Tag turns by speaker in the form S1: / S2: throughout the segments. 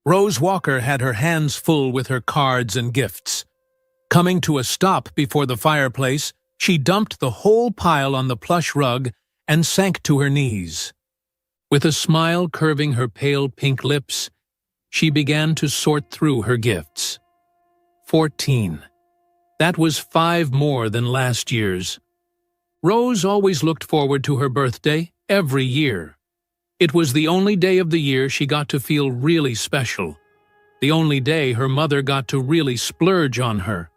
S1: Rose Walker had her hands full with her cards and gifts. Coming to a stop before the fireplace, she dumped the whole pile on the plush rug and sank to her knees. With a smile curving her pale pink lips, she began to sort through her gifts. 14. That was 5 more than last year's. Rose always looked forward to her birthday every year. It was the only day of the year she got to feel really special. The only day her mother got to really splurge on her.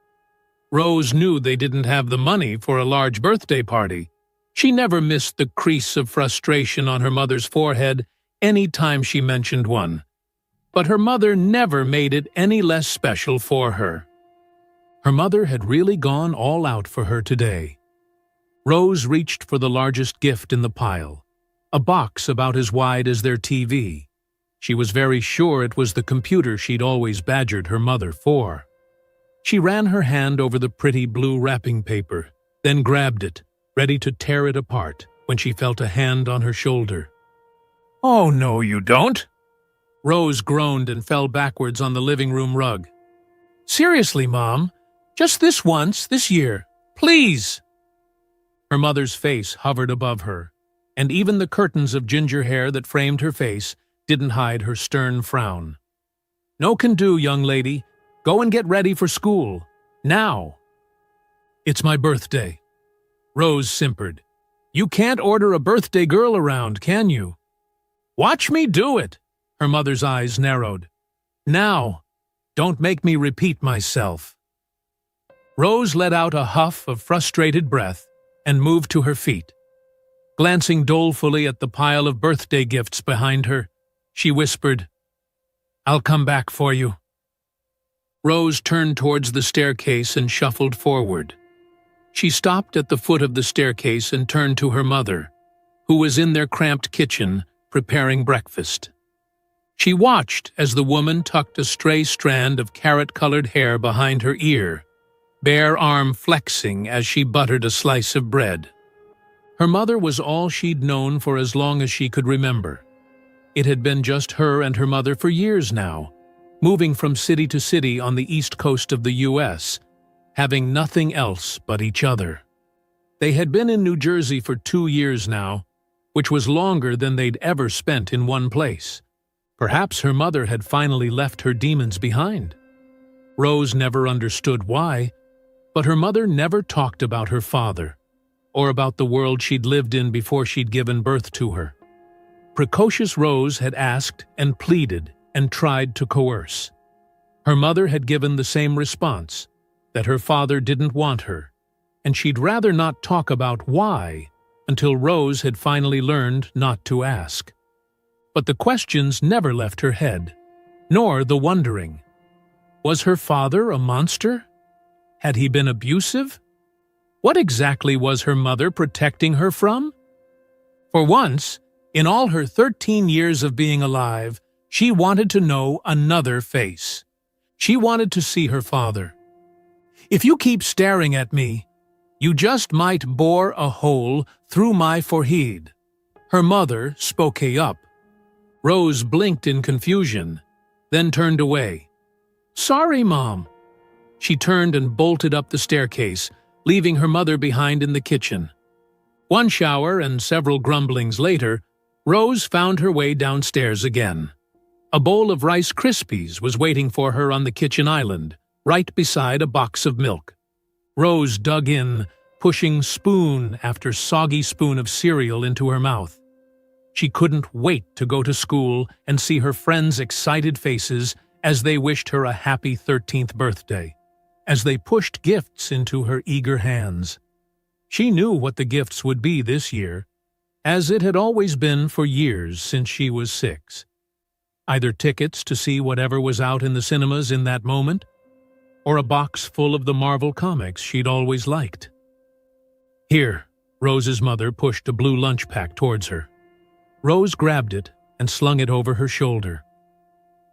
S1: Rose knew they didn't have the money for a large birthday party. She never missed the crease of frustration on her mother's forehead any time she mentioned one. But her mother never made it any less special for her. Her mother had really gone all out for her today. Rose reached for the largest gift in the pile, a box about as wide as their TV. She was very sure it was the computer she'd always badgered her mother for. She ran her hand over the pretty blue wrapping paper, then grabbed it, ready to tear it apart, when she felt a hand on her shoulder. "Oh, no, you don't!" Rose groaned and fell backwards on the living room rug. "Seriously, Mom, just this once, this year, please!" Her mother's face hovered above her, and even the curtains of ginger hair that framed her face didn't hide her stern frown. "No can do, young lady. Go and get ready for school. Now." "It's my birthday." Rose simpered. "You can't order a birthday girl around, can you?" "Watch me do it." Her mother's eyes narrowed. "Now, don't make me repeat myself." Rose let out a huff of frustrated breath and moved to her feet. Glancing dolefully at the pile of birthday gifts behind her, she whispered, "I'll come back for you." Rose turned towards the staircase and shuffled forward. She stopped at the foot of the staircase and turned to her mother, who was in their cramped kitchen preparing breakfast. She watched as the woman tucked a stray strand of carrot-colored hair behind her ear, bare arm flexing as she buttered a slice of bread. Her mother was all she'd known for as long as she could remember. It had been just her and her mother for years now, moving from city to city on the east coast of the U.S., having nothing else but each other. They had been in New Jersey for 2 years now, which was longer than they'd ever spent in one place. Perhaps her mother had finally left her demons behind. Rose never understood why, but her mother never talked about her father, or about the world she'd lived in before she'd given birth to her. Precocious Rose had asked and pleaded and tried to coerce. Her mother had given the same response, that her father didn't want her, and she'd rather not talk about why until Rose had finally learned not to ask. But the questions never left her head, nor the wondering. Was her father a monster? Had he been abusive? What exactly was her mother protecting her from? For once, in all her 13 years of being alive, she wanted to know another face. She wanted to see her father. "If you keep staring at me, you just might bore a hole through my forehead." Her mother spoke up. Rose blinked in confusion, then turned away. "Sorry, Mom." She turned and bolted up the staircase, leaving her mother behind in the kitchen. One shower and several grumblings later, Rose found her way downstairs again. A bowl of Rice Krispies was waiting for her on the kitchen island, right beside a box of milk. Rose dug in, pushing spoon after soggy spoon of cereal into her mouth. She couldn't wait to go to school and see her friends' excited faces as they wished her a happy 13th birthday, as they pushed gifts into her eager hands. She knew what the gifts would be this year, as it had always been for years since she was 6. Either tickets to see whatever was out in the cinemas in that moment, or a box full of the Marvel comics she'd always liked. "Here," Rose's mother pushed a blue lunch pack towards her. Rose grabbed it and slung it over her shoulder.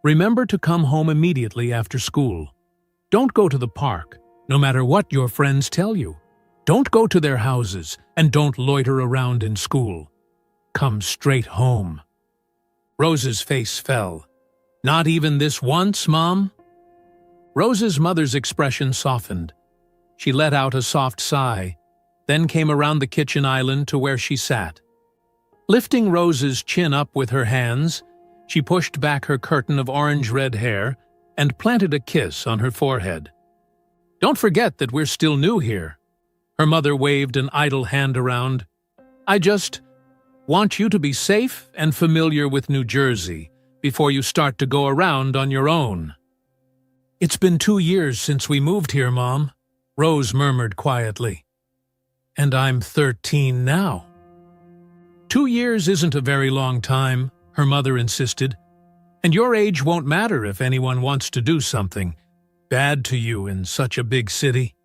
S1: "Remember to come home immediately after school. Don't go to the park, no matter what your friends tell you. Don't go to their houses, and don't loiter around in school. Come straight home." Rose's face fell. Not even this once, Mom?" Rose's mother's expression softened. She let out a soft sigh, then came around the kitchen island to where she sat. Lifting Rose's chin up with her hands, she pushed back her curtain of orange-red hair and planted a kiss on her forehead. "Don't forget that we're still new here." Her mother waved an idle hand around. "I just want you to be safe and familiar with New Jersey before you start to go around on your own." "It's been 2 years since we moved here, Mom," Rose murmured quietly. "And I'm 13 now." 2 years isn't a very long time, her mother insisted. "And your age won't matter if anyone wants to do something bad to you in such a big city."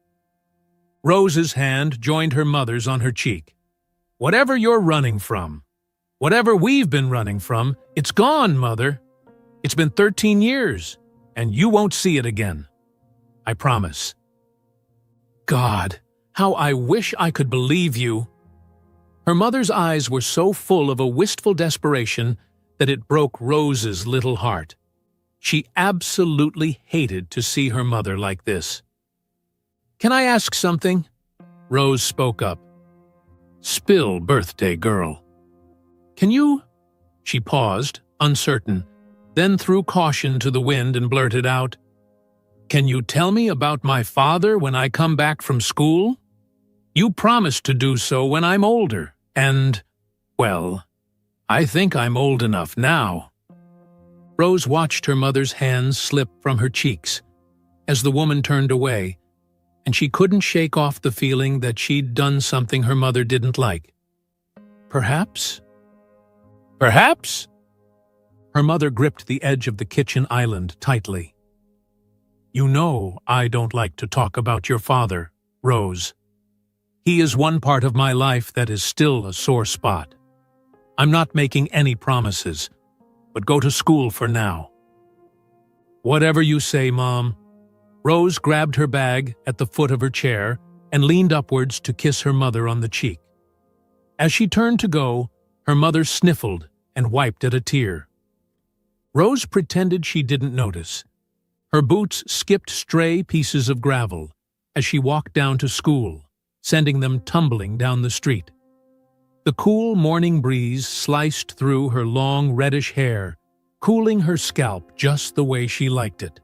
S1: Rose's hand joined her mother's on her cheek. "Whatever you're running from, whatever we've been running from, it's gone, Mother. It's been 13 years, and you won't see it again. I promise." "God, how I wish I could believe you." Her mother's eyes were so full of a wistful desperation that it broke Rose's little heart. She absolutely hated to see her mother like this. "Can I ask something?" Rose spoke up. "Spill, birthday girl." "Can you—" She paused, uncertain, then threw caution to the wind and blurted out, "Can you tell me about my father when I come back from school? You promised to do so when I'm older, and, well, I think I'm old enough now." Rose watched her mother's hands slip from her cheeks as the woman turned away, and she couldn't shake off the feeling that she'd done something her mother didn't like. Perhaps? Perhaps? Her mother gripped the edge of the kitchen island tightly. "You know I don't like to talk about your father, Rose. He is one part of my life that is still a sore spot. I'm not making any promises, but go to school for now." "Whatever you say, Mom." Rose grabbed her bag at the foot of her chair and leaned upwards to kiss her mother on the cheek. As she turned to go, her mother sniffled and wiped at a tear. Rose pretended she didn't notice. Her boots skipped stray pieces of gravel as she walked down to school, sending them tumbling down the street. The cool morning breeze sliced through her long reddish hair, cooling her scalp just the way she liked it.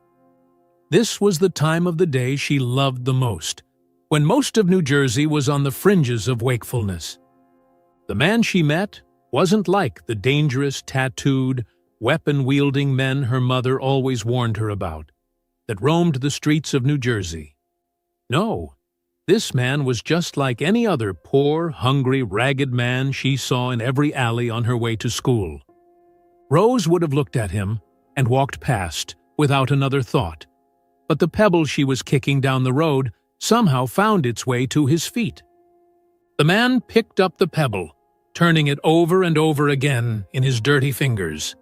S1: This was the time of the day she loved the most, when most of New Jersey was on the fringes of wakefulness. The man she met wasn't like the dangerous, tattooed, weapon-wielding men her mother always warned her about, that roamed the streets of New Jersey. No, this man was just like any other poor, hungry, ragged man she saw in every alley on her way to school. Rose would have looked at him and walked past without another thought, but the pebble she was kicking down the road somehow found its way to his feet. The man picked up the pebble, turning it over and over again in his dirty fingers.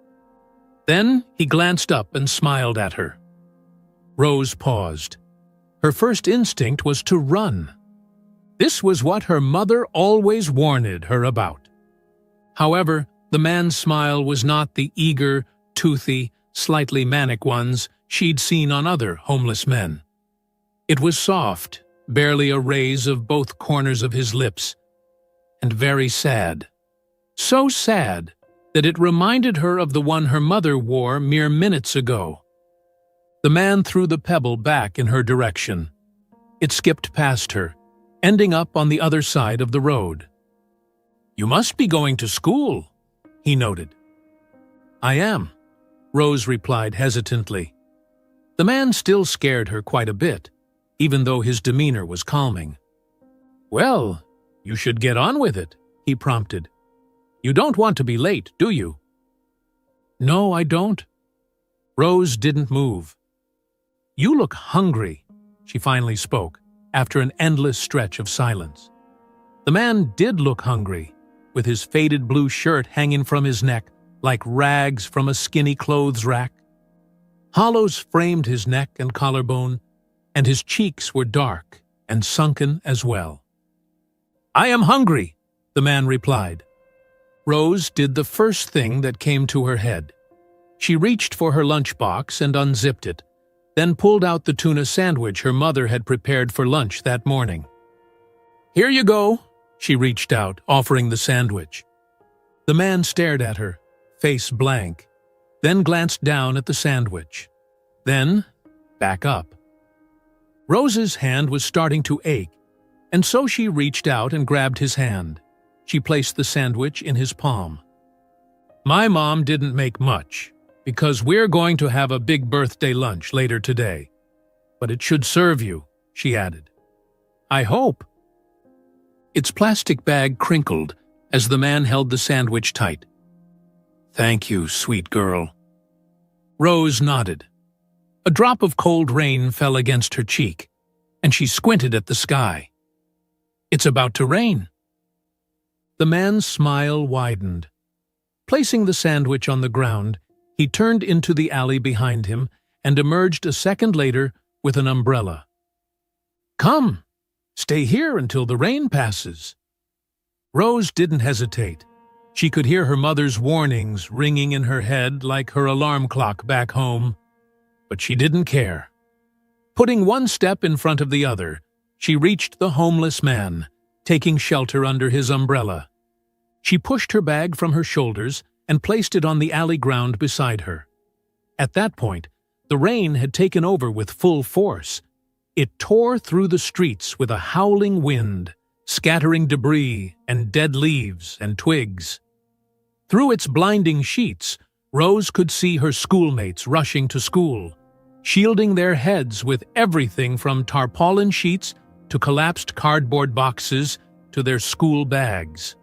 S1: Then he glanced up and smiled at her. Rose paused. Her first instinct was to run. This was what her mother always warned her about. However, the man's smile was not the eager, toothy, slightly manic ones she'd seen on other homeless men. It was soft, barely a raise of both corners of his lips, and very sad. So sad that it reminded her of the one her mother wore mere minutes ago. The man threw the pebble back in her direction. It skipped past her, ending up on the other side of the road. "You must be going to school," he noted. "I am," Rose replied hesitantly. The man still scared her quite a bit, even though his demeanor was calming. "Well, you should get on with it," he prompted. "You don't want to be late, do you?" "No, I don't." Rose didn't move. "You look hungry," she finally spoke, after an endless stretch of silence. The man did look hungry, with his faded blue shirt hanging from his neck like rags from a skinny clothes rack. Hollows framed his neck and collarbone, and his cheeks were dark and sunken as well. "I am hungry," the man replied. Rose did the first thing that came to her head. She reached for her lunchbox and unzipped it, then pulled out the tuna sandwich her mother had prepared for lunch that morning. "Here you go," she reached out, offering the sandwich. The man stared at her, face blank, then glanced down at the sandwich. Then, back up. Rose's hand was starting to ache, and so she reached out and grabbed his hand. She placed the sandwich in his palm. "My mom didn't make much, because we're going to have a big birthday lunch later today. But it should serve you," she added. "I hope." Its plastic bag crinkled as the man held the sandwich tight. "Thank you, sweet girl." Rose nodded. A drop of cold rain fell against her cheek, and she squinted at the sky. "It's about to rain." The man's smile widened. Placing the sandwich on the ground, he turned into the alley behind him and emerged a second later with an umbrella. "Come, stay here until the rain passes." Rose didn't hesitate. She could hear her mother's warnings ringing in her head like her alarm clock back home. But she didn't care. Putting one step in front of the other, she reached the homeless man, taking shelter under his umbrella. She pushed her bag from her shoulders and placed it on the alley ground beside her. At that point, the rain had taken over with full force. It tore through the streets with a howling wind, scattering debris and dead leaves and twigs. Through its blinding sheets, Rose could see her schoolmates rushing to school, shielding their heads with everything from tarpaulin sheets to collapsed cardboard boxes to their school bags.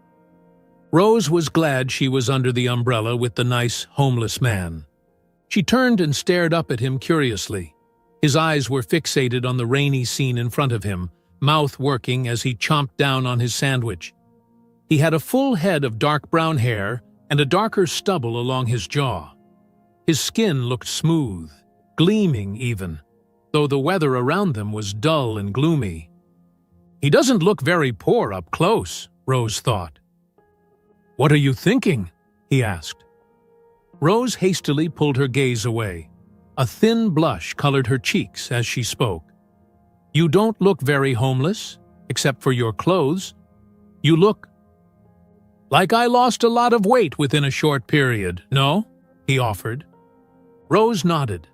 S1: Rose was glad she was under the umbrella with the nice, homeless man. She turned and stared up at him curiously. His eyes were fixated on the rainy scene in front of him, mouth working as he chomped down on his sandwich. He had a full head of dark brown hair and a darker stubble along his jaw. His skin looked smooth, gleaming even, though the weather around them was dull and gloomy. "He doesn't look very poor up close," Rose thought. "What are you thinking?" he asked. Rose hastily pulled her gaze away. A thin blush colored her cheeks as she spoke. "You don't look very homeless, except for your clothes. You look like I lost a lot of weight within a short period, no?" he offered. Rose nodded.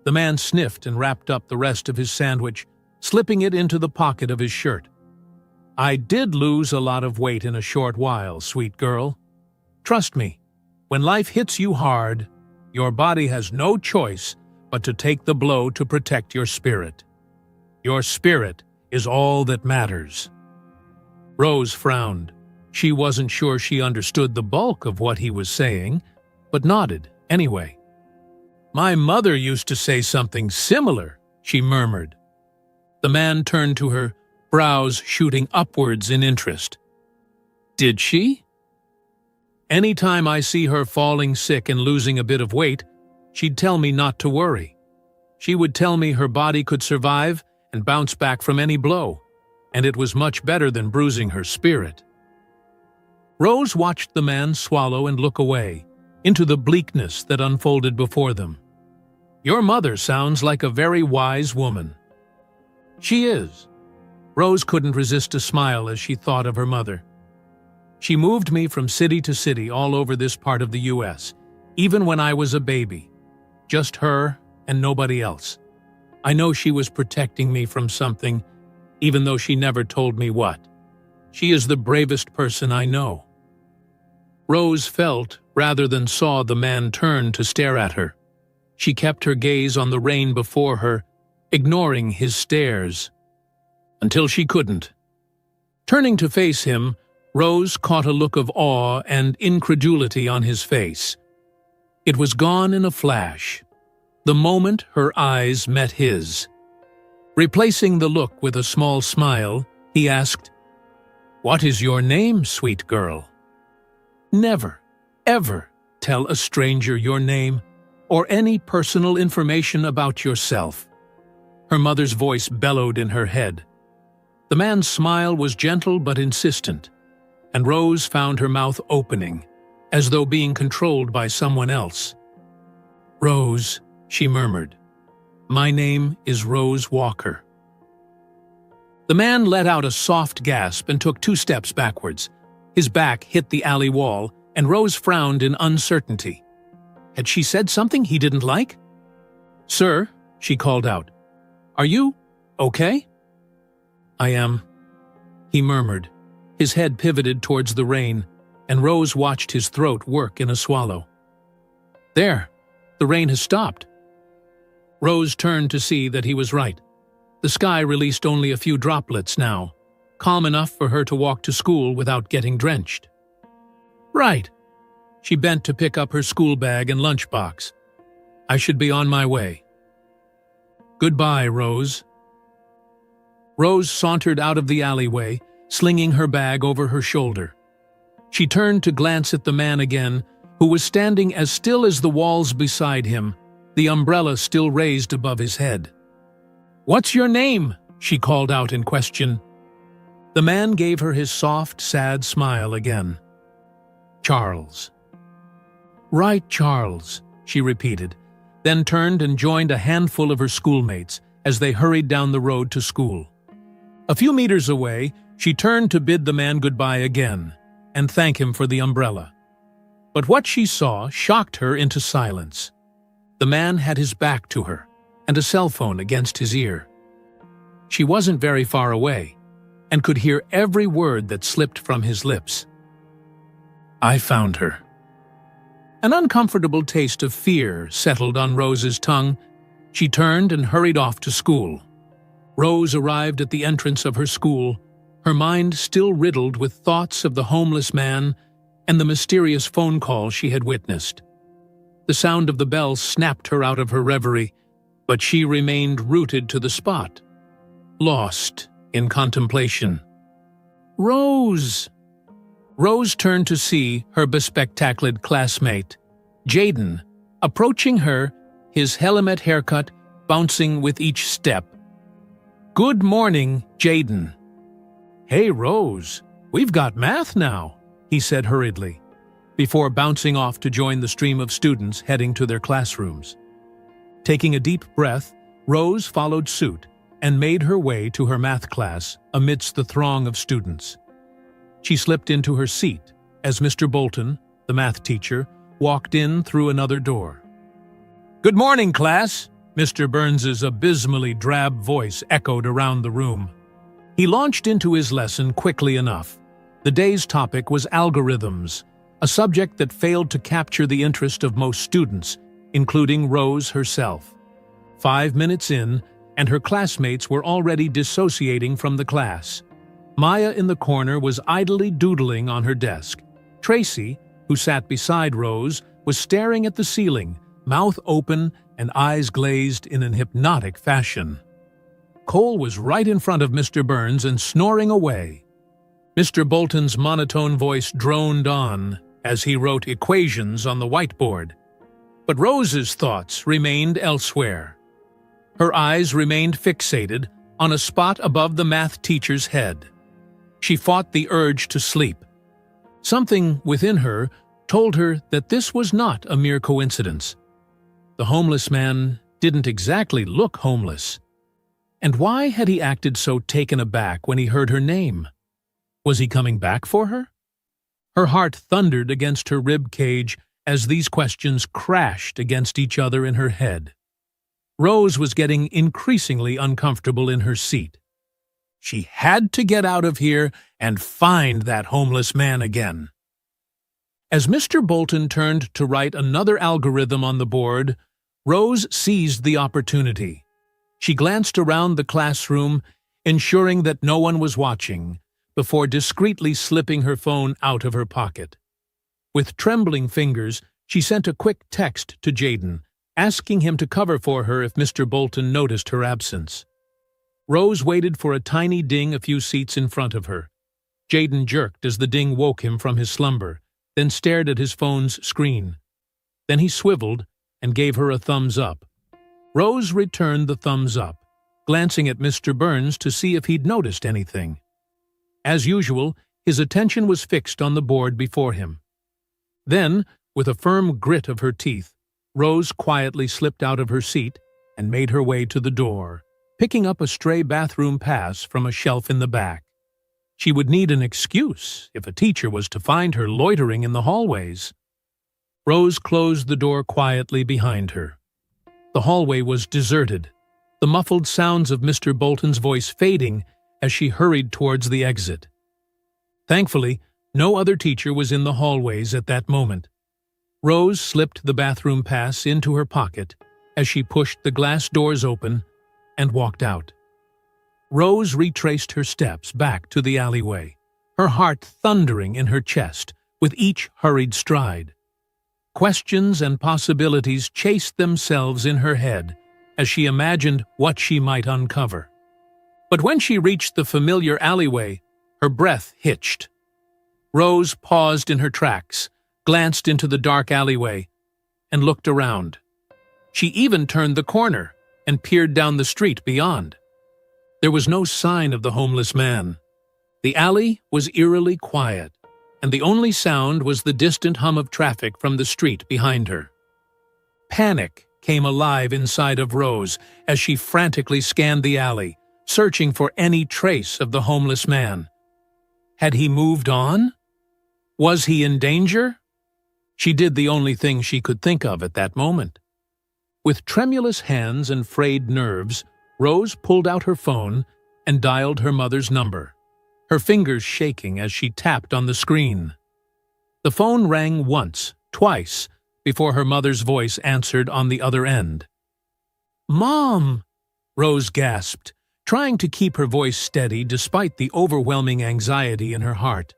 S1: The man sniffed and wrapped up the rest of his sandwich, slipping it into the pocket of his shirt. "I did lose a lot of weight in a short while, sweet girl. Trust me, when life hits you hard, your body has no choice but to take the blow to protect your spirit. Your spirit is all that matters." Rose frowned. She wasn't sure she understood the bulk of what he was saying, but nodded anyway. "My mother used to say something similar," she murmured. The man turned to her, brows shooting upwards in interest. "Did she?" "Any time I see her falling sick and losing a bit of weight, she'd tell me not to worry. She would tell me her body could survive and bounce back from any blow, and it was much better than bruising her spirit." Rose watched the man swallow and look away, into the bleakness that unfolded before them. "Your mother sounds like a very wise woman." "She is." Rose couldn't resist a smile as she thought of her mother. "She moved me from city to city all over this part of the U.S., even when I was a baby. Just her and nobody else. I know she was protecting me from something, even though she never told me what. She is the bravest person I know." Rose felt, rather than saw, the man turn to stare at her. She kept her gaze on the rain before her, ignoring his stares. Until she couldn't. Turning to face him, Rose caught a look of awe and incredulity on his face. It was gone in a flash, the moment her eyes met his. Replacing the look with a small smile, he asked, "What is your name, sweet girl?" "Never, ever tell a stranger your name or any personal information about yourself." Her mother's voice bellowed in her head. The man's smile was gentle but insistent, and Rose found her mouth opening, as though being controlled by someone else. "Rose," she murmured. "My name is Rose Walker." The man let out a soft gasp and took 2 steps backwards. His back hit the alley wall, and Rose frowned in uncertainty. Had she said something he didn't like? "Sir," she called out, "are you okay?" "I am," he murmured. His head pivoted towards the rain, and Rose watched his throat work in a swallow. "There, the rain has stopped." Rose turned to see that he was right. The sky released only a few droplets now, calm enough for her to walk to school without getting drenched. "Right." She bent to pick up her school bag and lunchbox. "I should be on my way." "Goodbye, Rose." Rose sauntered out of the alleyway, slinging her bag over her shoulder. She turned to glance at the man again, who was standing as still as the walls beside him, the umbrella still raised above his head. "What's your name?" she called out in question. The man gave her his soft, sad smile again. "Charles." "Right, Charles," she repeated, then turned and joined a handful of her schoolmates as they hurried down the road to school. A few meters away, she turned to bid the man goodbye again and thank him for the umbrella. But what she saw shocked her into silence. The man had his back to her and a cell phone against his ear. She wasn't very far away and could hear every word that slipped from his lips. "I found her." An uncomfortable taste of fear settled on Rose's tongue. She turned and hurried off to school. Rose arrived at the entrance of her school, her mind still riddled with thoughts of the homeless man and the mysterious phone call she had witnessed. The sound of the bell snapped her out of her reverie, but she remained rooted to the spot, lost in contemplation. "Rose!" Rose turned to see her bespectacled classmate, Jaden, approaching her, his helmet haircut bouncing with each step. "Good morning, Jaden." "Hey, Rose, we've got math now," he said hurriedly, before bouncing off to join the stream of students heading to their classrooms. Taking a deep breath, Rose followed suit and made her way to her math class amidst the throng of students. She slipped into her seat as Mr. Bolton, the math teacher, walked in through another door. "Good morning, class," Mr. Burns's abysmally drab voice echoed around the room. He launched into his lesson quickly enough. The day's topic was algorithms, a subject that failed to capture the interest of most students, including Rose herself. 5 minutes in, and her classmates were already dissociating from the class. Maya in the corner was idly doodling on her desk. Tracy, who sat beside Rose, was staring at the ceiling, mouth open and eyes glazed in an hypnotic fashion. Cole was right in front of Mr. Burns and snoring away. Mr. Bolton's monotone voice droned on as he wrote equations on the whiteboard. But Rose's thoughts remained elsewhere. Her eyes remained fixated on a spot above the math teacher's head. She fought the urge to sleep. Something within her told her that this was not a mere coincidence. The homeless man didn't exactly look homeless. And why had he acted so taken aback when he heard her name? Was he coming back for her? Her heart thundered against her rib cage as these questions crashed against each other in her head. Rose was getting increasingly uncomfortable in her seat. She had to get out of here and find that homeless man again. As Mr. Bolton turned to write another algorithm on the board, Rose seized the opportunity. She glanced around the classroom, ensuring that no one was watching, before discreetly slipping her phone out of her pocket. With trembling fingers, she sent a quick text to Jaden, asking him to cover for her if Mr. Bolton noticed her absence. Rose waited for a tiny ding a few seats in front of her. Jaden jerked as the ding woke him from his slumber, then stared at his phone's screen. Then he swiveled and gave her a thumbs up. Rose returned the thumbs up, glancing at Mr. Burns to see if he'd noticed anything. As usual, his attention was fixed on the board before him. Then, with a firm grit of her teeth, Rose quietly slipped out of her seat and made her way to the door, picking up a stray bathroom pass from a shelf in the back. She would need an excuse if a teacher was to find her loitering in the hallways. Rose closed the door quietly behind her. The hallway was deserted, the muffled sounds of Mr. Bolton's voice fading as she hurried towards the exit. Thankfully, no other teacher was in the hallways at that moment. Rose slipped the bathroom pass into her pocket as she pushed the glass doors open and walked out. Rose retraced her steps back to the alleyway, her heart thundering in her chest with each hurried stride. Questions and possibilities chased themselves in her head as she imagined what she might uncover. But when she reached the familiar alleyway, her breath hitched. Rose paused in her tracks, glanced into the dark alleyway, and looked around. She even turned the corner and peered down the street beyond. There was no sign of the homeless man. The alley was eerily quiet, and the only sound was the distant hum of traffic from the street behind her. Panic came alive inside of Rose as she frantically scanned the alley, searching for any trace of the homeless man. Had he moved on? Was he in danger? She did the only thing she could think of at that moment. With tremulous hands and frayed nerves, Rose pulled out her phone and dialed her mother's number, her fingers shaking as she tapped on the screen. The phone rang once, twice, before her mother's voice answered on the other end. "Mom!" Rose gasped, trying to keep her voice steady despite the overwhelming anxiety in her heart.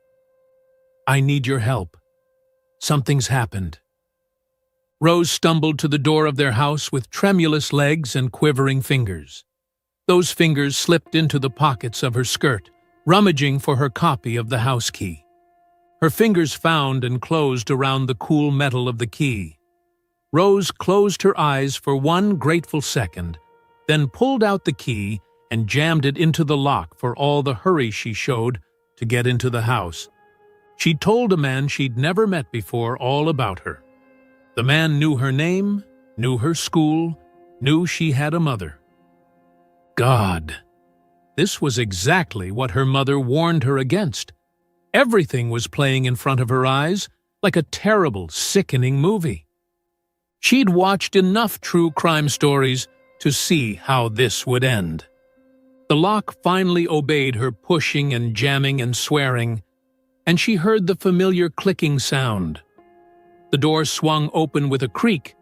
S1: "I need your help. Something's happened." Rose stumbled to the door of their house with tremulous legs and quivering fingers. Those fingers slipped into the pockets of her skirt, rummaging for her copy of the house key. Her fingers found and closed around the cool metal of the key. Rose closed her eyes for one grateful second, then pulled out the key and jammed it into the lock for all the hurry she showed to get into the house. She told a man she'd never met before all about her. The man knew her name, knew her school, knew she had a mother. God! This was exactly what her mother warned her against. Everything was playing in front of her eyes, like a terrible, sickening movie. She'd watched enough true crime stories to see how this would end. The lock finally obeyed her pushing and jamming and swearing, and she heard the familiar clicking sound. The door swung open with a creak,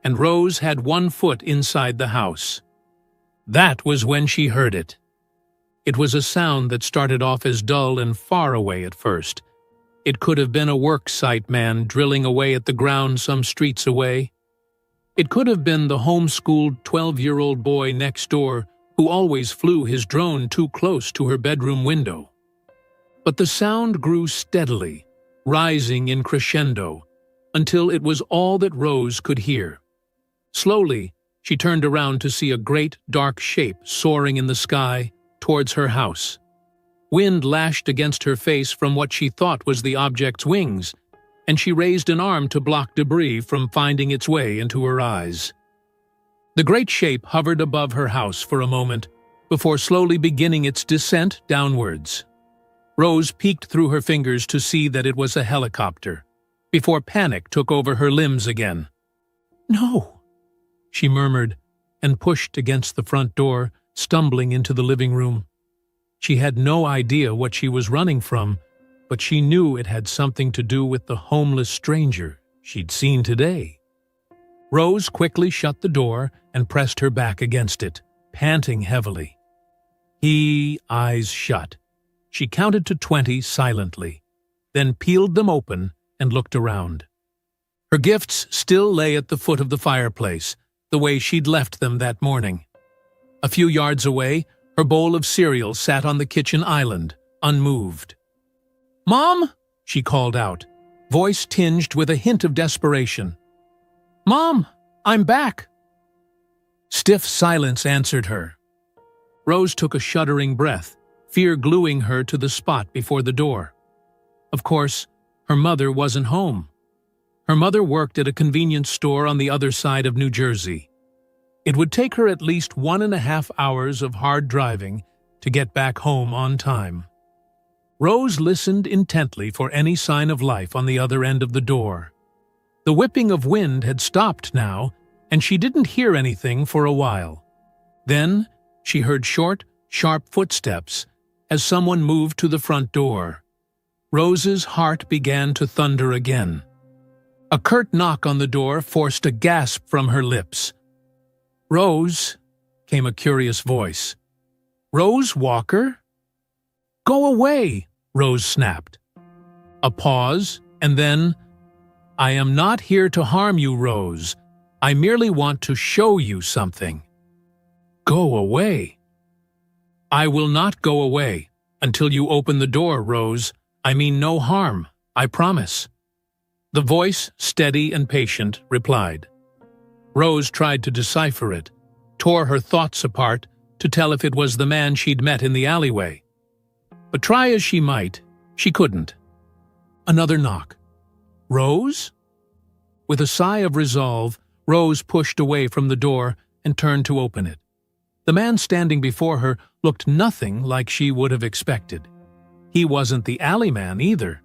S1: and Rose had one foot inside the house. That was when she heard it. It was a sound that started off as dull and far away at first. It could have been a worksite man drilling away at the ground some streets away. It could have been the homeschooled 12-year-old boy next door who always flew his drone too close to her bedroom window. But the sound grew steadily, rising in crescendo, until it was all that Rose could hear. Slowly, she turned around to see a great, dark shape soaring in the sky towards her house. Wind lashed against her face from what she thought was the object's wings, and she raised an arm to block debris from finding its way into her eyes. The great shape hovered above her house for a moment, before slowly beginning its descent downwards. Rose peeked through her fingers to see that it was a helicopter, before panic took over her limbs again. "No," she murmured, and pushed against the front door, stumbling into the living room. She had no idea what she was running from, but she knew it had something to do with the homeless stranger she'd seen today. Rose quickly shut the door and pressed her back against it, panting heavily. Eyes shut. She counted to 20 silently, then peeled them open and looked around. Her gifts still lay at the foot of the fireplace, the way she'd left them that morning. A few yards away, her bowl of cereal sat on the kitchen island, unmoved. "Mom!" she called out, voice tinged with a hint of desperation. "Mom, I'm back!" Stiff silence answered her. Rose took a shuddering breath, fear gluing her to the spot before the door. Of course, her mother wasn't home. Her mother worked at a convenience store on the other side of New Jersey. It would take her at least 1.5 hours of hard driving to get back home on time. Rose listened intently for any sign of life on the other end of the door. The whipping of wind had stopped now, and she didn't hear anything for a while. Then she heard short, sharp footsteps as someone moved to the front door. Rose's heart began to thunder again. A curt knock on the door forced a gasp from her lips. "Rose," came a curious voice. "Rose Walker?" "Go away," Rose snapped. A pause, and then, "I am not here to harm you, Rose. I merely want to show you something." "Go away." "I will not go away until you open the door, Rose. I mean no harm, I promise." The voice, steady and patient, replied. Rose tried to decipher it, tore her thoughts apart to tell if it was the man she'd met in the alleyway. But try as she might, she couldn't. Another knock. "Rose?" With a sigh of resolve, Rose pushed away from the door and turned to open it. The man standing before her looked nothing like she would have expected. He wasn't the alley man either.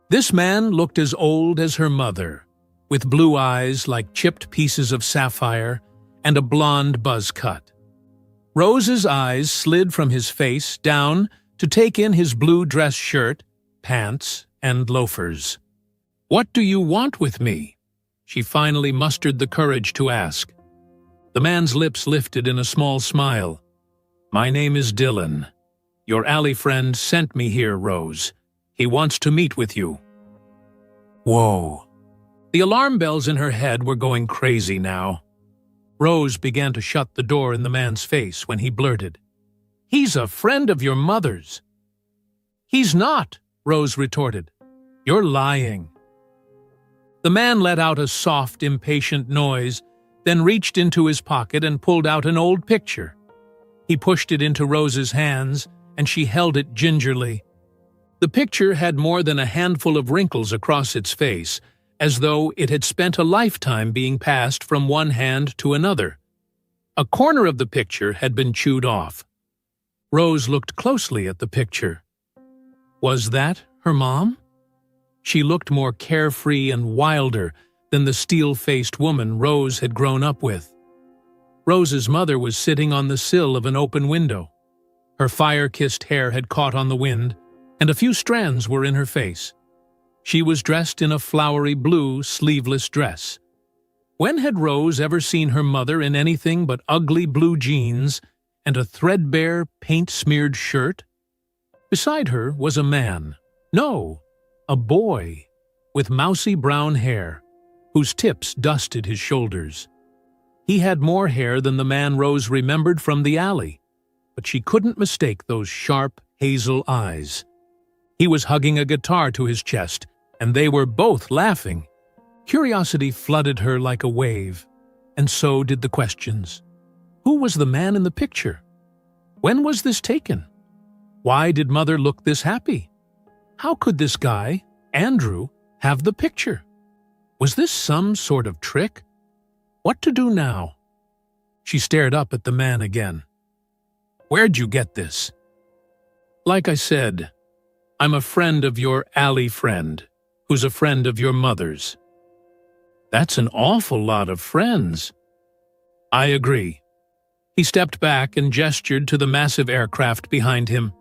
S1: This man looked as old as her mother, with blue eyes like chipped pieces of sapphire and a blonde buzz cut. Rose's eyes slid from his face down to take in his blue dress shirt, pants, and loafers. "What do you want with me?" she finally mustered the courage to ask. The man's lips lifted in a small smile. "My name is Dylan. Your alley friend sent me here, Rose. He wants to meet with you." Whoa. The alarm bells in her head were going crazy now. Rose began to shut the door in the man's face when he blurted, "He's a friend of your mother's." "He's not," Rose retorted. "You're lying." The man let out a soft, impatient noise, then reached into his pocket and pulled out an old picture. He pushed it into Rose's hands, and she held it gingerly. The picture had more than a handful of wrinkles across its face, as though it had spent a lifetime being passed from one hand to another. A corner of the picture had been chewed off. Rose looked closely at the picture. Was that her mom? She looked more carefree and wilder than the steel-faced woman Rose had grown up with. Rose's mother was sitting on the sill of an open window. Her fire-kissed hair had caught on the wind, and a few strands were in her face. She was dressed in a flowery blue, sleeveless dress. When had Rose ever seen her mother in anything but ugly blue jeans and a threadbare, paint-smeared shirt? Beside her was a man. No, a boy, with mousy brown hair, whose tips dusted his shoulders. He had more hair than the man Rose remembered from the alley, but she couldn't mistake those sharp, hazel eyes. He was hugging a guitar to his chest, and they were both laughing. Curiosity flooded her like a wave, and so did the questions. Who was the man in the picture? When was this taken? Why did Mother look this happy? How could this guy, Andrew, have the picture? Was this some sort of trick? What to do now? She stared up at the man again. "Where'd you get this?" "Like I said, I'm a friend of your alley friend, who's a friend of your mother's." "That's an awful lot of friends." "I agree." He stepped back and gestured to the massive aircraft behind him.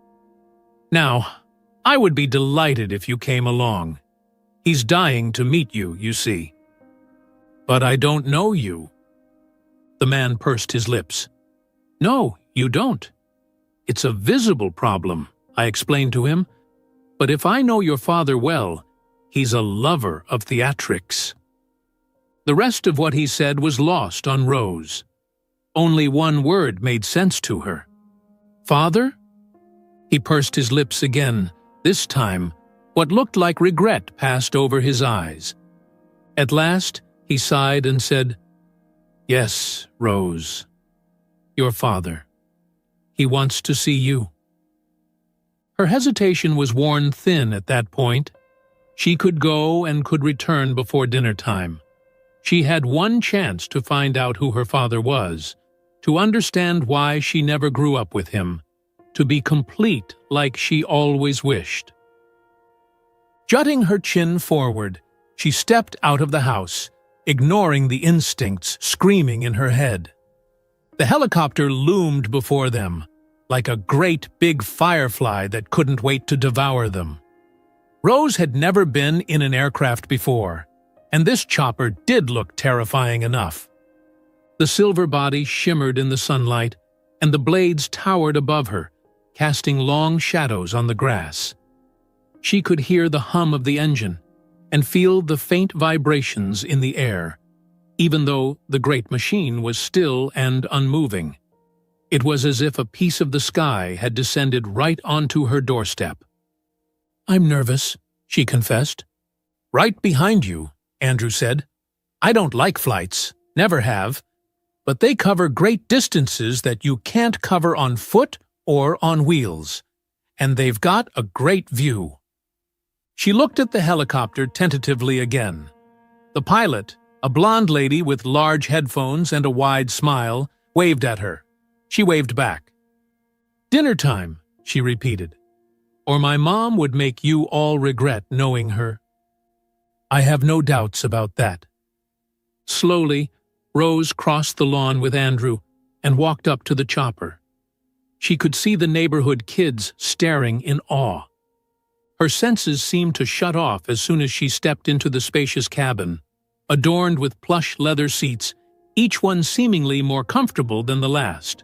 S1: "Now, I would be delighted if you came along. He's dying to meet you, you see." "But I don't know you." The man pursed his lips. "No, you don't. It's a visible problem," I explained to him. "But if I know your father well, he's a lover of theatrics." The rest of what he said was lost on Rose. Only one word made sense to her. "Father?" He pursed his lips again. This time, what looked like regret passed over his eyes. At last, he sighed and said, "Yes, Rose. Your father. He wants to see you." Her hesitation was worn thin at that point. She could go and could return before dinner time. She had one chance to find out who her father was, to understand why she never grew up with him, to be complete like she always wished. Jutting her chin forward, she stepped out of the house, ignoring the instincts screaming in her head. The helicopter loomed before them, like a great big firefly that couldn't wait to devour them. Rose had never been in an aircraft before, and this chopper did look terrifying enough. The silver body shimmered in the sunlight, and the blades towered above her, casting long shadows on the grass. She could hear the hum of the engine and feel the faint vibrations in the air, even though the great machine was still and unmoving. It was as if a piece of the sky had descended right onto her doorstep. "I'm nervous," she confessed. "Right behind you," Andrew said. "I don't like flights, never have, but they cover great distances that you can't cover on foot or on wheels, and they've got a great view." She looked at the helicopter tentatively again. The pilot, a blonde lady with large headphones and a wide smile, waved at her. She waved back. "Dinner time," she repeated, "or my mom would make you all regret knowing her." "I have no doubts about that." Slowly, Rose crossed the lawn with Andrew and walked up to the chopper. She could see the neighborhood kids staring in awe. Her senses seemed to shut off as soon as she stepped into the spacious cabin, adorned with plush leather seats, each one seemingly more comfortable than the last.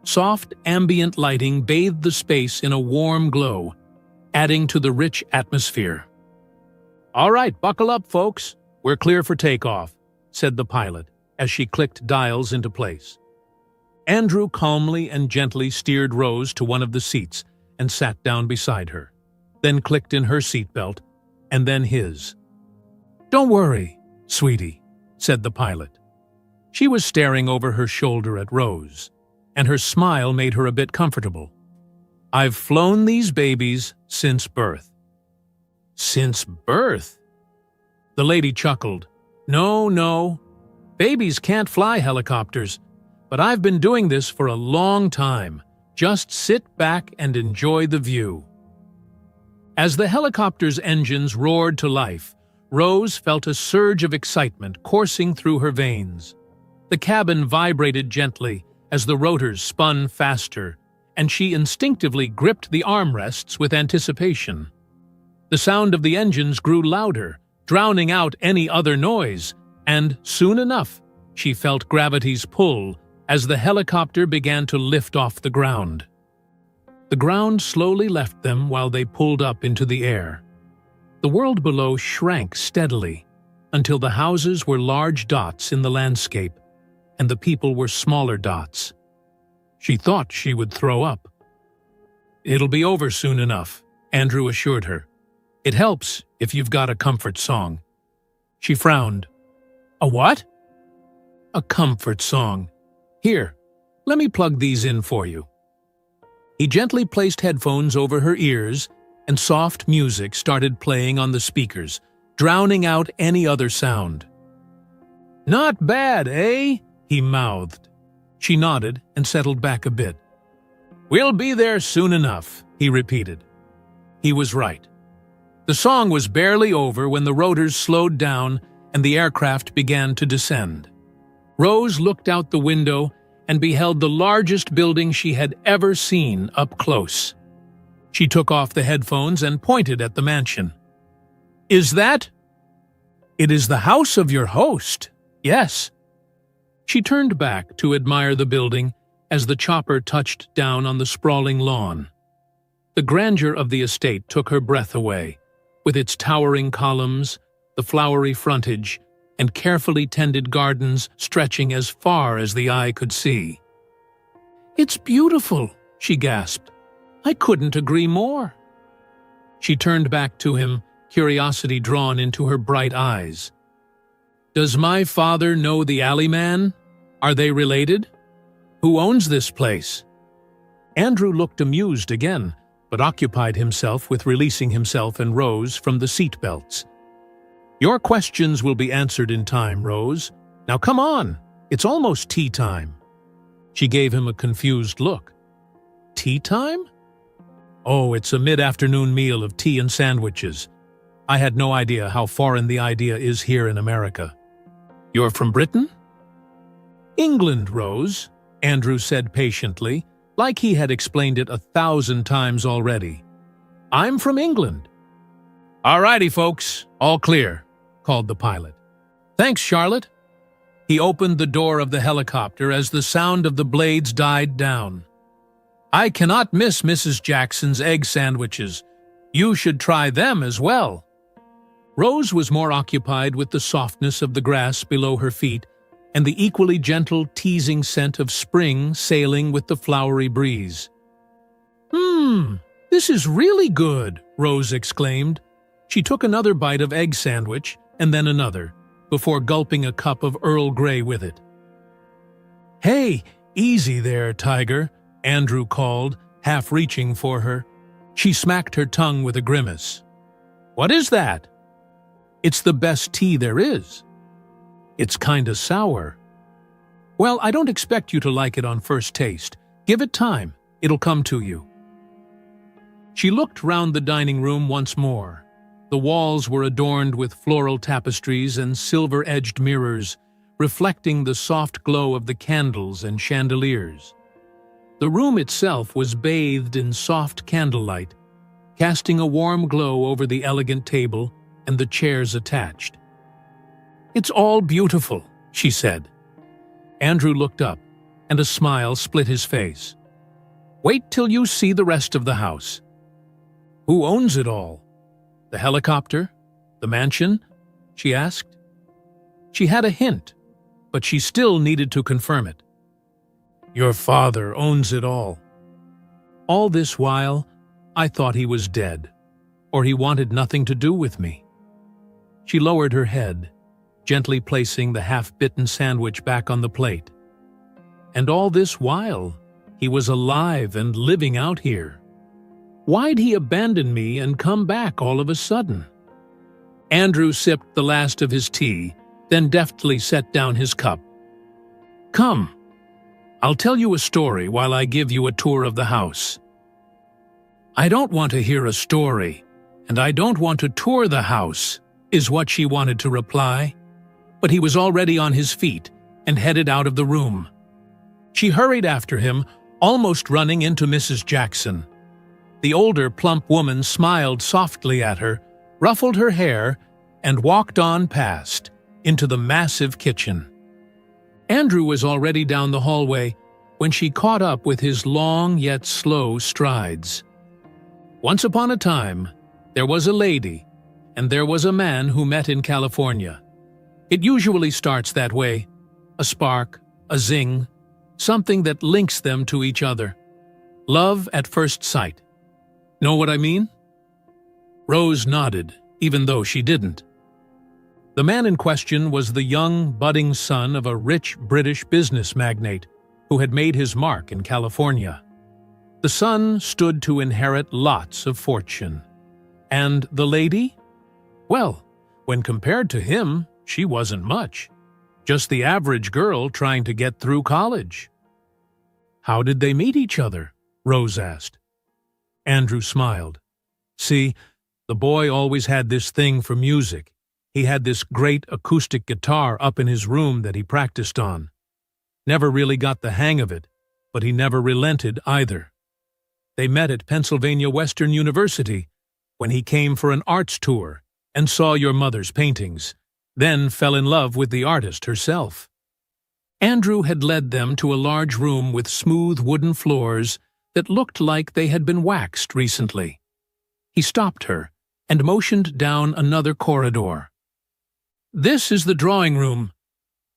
S1: Soft, ambient lighting bathed the space in a warm glow, adding to the rich atmosphere. "All right, buckle up, folks. We're clear for takeoff," said the pilot, as she clicked dials into place. Andrew calmly and gently steered Rose to one of the seats and sat down beside her, then clicked in her seatbelt, and then his. "Don't worry, sweetie," said the pilot. She was staring over her shoulder at Rose, and her smile made her a bit comfortable. "I've flown these babies since birth." "Since birth?" The lady chuckled. No, babies can't fly helicopters, but I've been doing this for a long time. Just sit back and enjoy the view." As the helicopter's engines roared to life, Rose felt a surge of excitement coursing through her veins. The cabin vibrated gently as the rotors spun faster, and she instinctively gripped the armrests with anticipation. The sound of the engines grew louder, drowning out any other noise, and soon enough, she felt gravity's pull as the helicopter began to lift off the ground. The ground slowly left them while they pulled up into the air. The world below shrank steadily until the houses were large dots in the landscape, and the people were smaller dots. She thought she would throw up. "It'll be over soon enough," Andrew assured her. "It helps if you've got a comfort song." She frowned. "A what?" "A comfort song. Here, let me plug these in for you." He gently placed headphones over her ears, and soft music started playing on the speakers, drowning out any other sound. "Not bad, eh?" he mouthed. She nodded and settled back a bit. "We'll be there soon enough," he repeated. He was right. The song was barely over when the rotors slowed down and the aircraft began to descend. Rose looked out the window and beheld the largest building she had ever seen up close. She took off the headphones and pointed at the mansion. "Is that?" "It is the house of your host, yes." She turned back to admire the building as the chopper touched down on the sprawling lawn. The grandeur of the estate took her breath away, with its towering columns, the flowery frontage, and carefully tended gardens stretching as far as the eye could see. "It's beautiful," she gasped. "I couldn't agree more." She turned back to him, curiosity drawn into her bright eyes. "Does my father know the alleyman? Are they related? Who owns this place?" Andrew looked amused again, but occupied himself with releasing himself and Rose from the seat belts. "Your questions will be answered in time, Rose. Now come on, it's almost tea time." She gave him a confused look. "Tea time?" "Oh, it's a mid-afternoon meal of tea and sandwiches. I had no idea how foreign the idea is here in America." "You're from Britain?" "England, Rose," Andrew said patiently, like he had explained it 1,000 times already. "I'm from England." "All righty, folks, all clear," called the pilot. "Thanks, Charlotte." He opened the door of the helicopter as the sound of the blades died down. "I cannot miss Mrs. Jackson's egg sandwiches. You should try them as well." Rose was more occupied with the softness of the grass below her feet and the equally gentle, teasing scent of spring sailing with the flowery breeze. This is really good," Rose exclaimed. She took another bite of egg sandwich and then another, before gulping a cup of Earl Grey with it. "Hey, easy there, Tiger," Andrew called, half reaching for her. She smacked her tongue with a grimace. "What is that?" "It's the best tea there is." "It's kinda sour." "Well, I don't expect you to like it on first taste. Give it time. It'll come to you." She looked round the dining room once more. The walls were adorned with floral tapestries and silver-edged mirrors, reflecting the soft glow of the candles and chandeliers. The room itself was bathed in soft candlelight, casting a warm glow over the elegant table and the chairs attached. "It's all beautiful," she said. Andrew looked up, and a smile split his face. "Wait till you see the rest of the house." "Who owns it all? The helicopter? The mansion?" she asked. She had a hint, but she still needed to confirm it. "Your father owns it all." All this while, I thought he was dead, or he wanted nothing to do with me. She lowered her head, gently placing the half-bitten sandwich back on the plate. And all this while, he was alive and living out here. Why'd he abandon me and come back all of a sudden? Andrew sipped the last of his tea, then deftly set down his cup. "Come, I'll tell you a story while I give you a tour of the house." "I don't want to hear a story, and I don't want to tour the house," is what she wanted to reply. But he was already on his feet and headed out of the room. She hurried after him, almost running into Mrs. Jackson. The older, plump woman smiled softly at her, ruffled her hair, and walked on past, into the massive kitchen. Andrew was already down the hallway when she caught up with his long yet slow strides. Once upon a time, there was a lady, and there was a man who met in California. It usually starts that way, a spark, a zing, something that links them to each other. Love at first sight. Know what I mean? Rose nodded, even though she didn't. The man in question was the young, budding son of a rich British business magnate who had made his mark in California. The son stood to inherit lots of fortune. And the lady? Well, when compared to him, she wasn't much. Just the average girl trying to get through college. "How did they meet each other?" Rose asked. Andrew smiled. "See, the boy always had this thing for music. He had this great acoustic guitar up in his room that he practiced on. Never really got the hang of it, but he never relented either. They met at Pennsylvania Western University when he came for an arts tour and saw your mother's paintings, then fell in love with the artist herself." Andrew had led them to a large room with smooth wooden floors that looked like they had been waxed recently. He stopped her and motioned down another corridor. "This is the drawing room.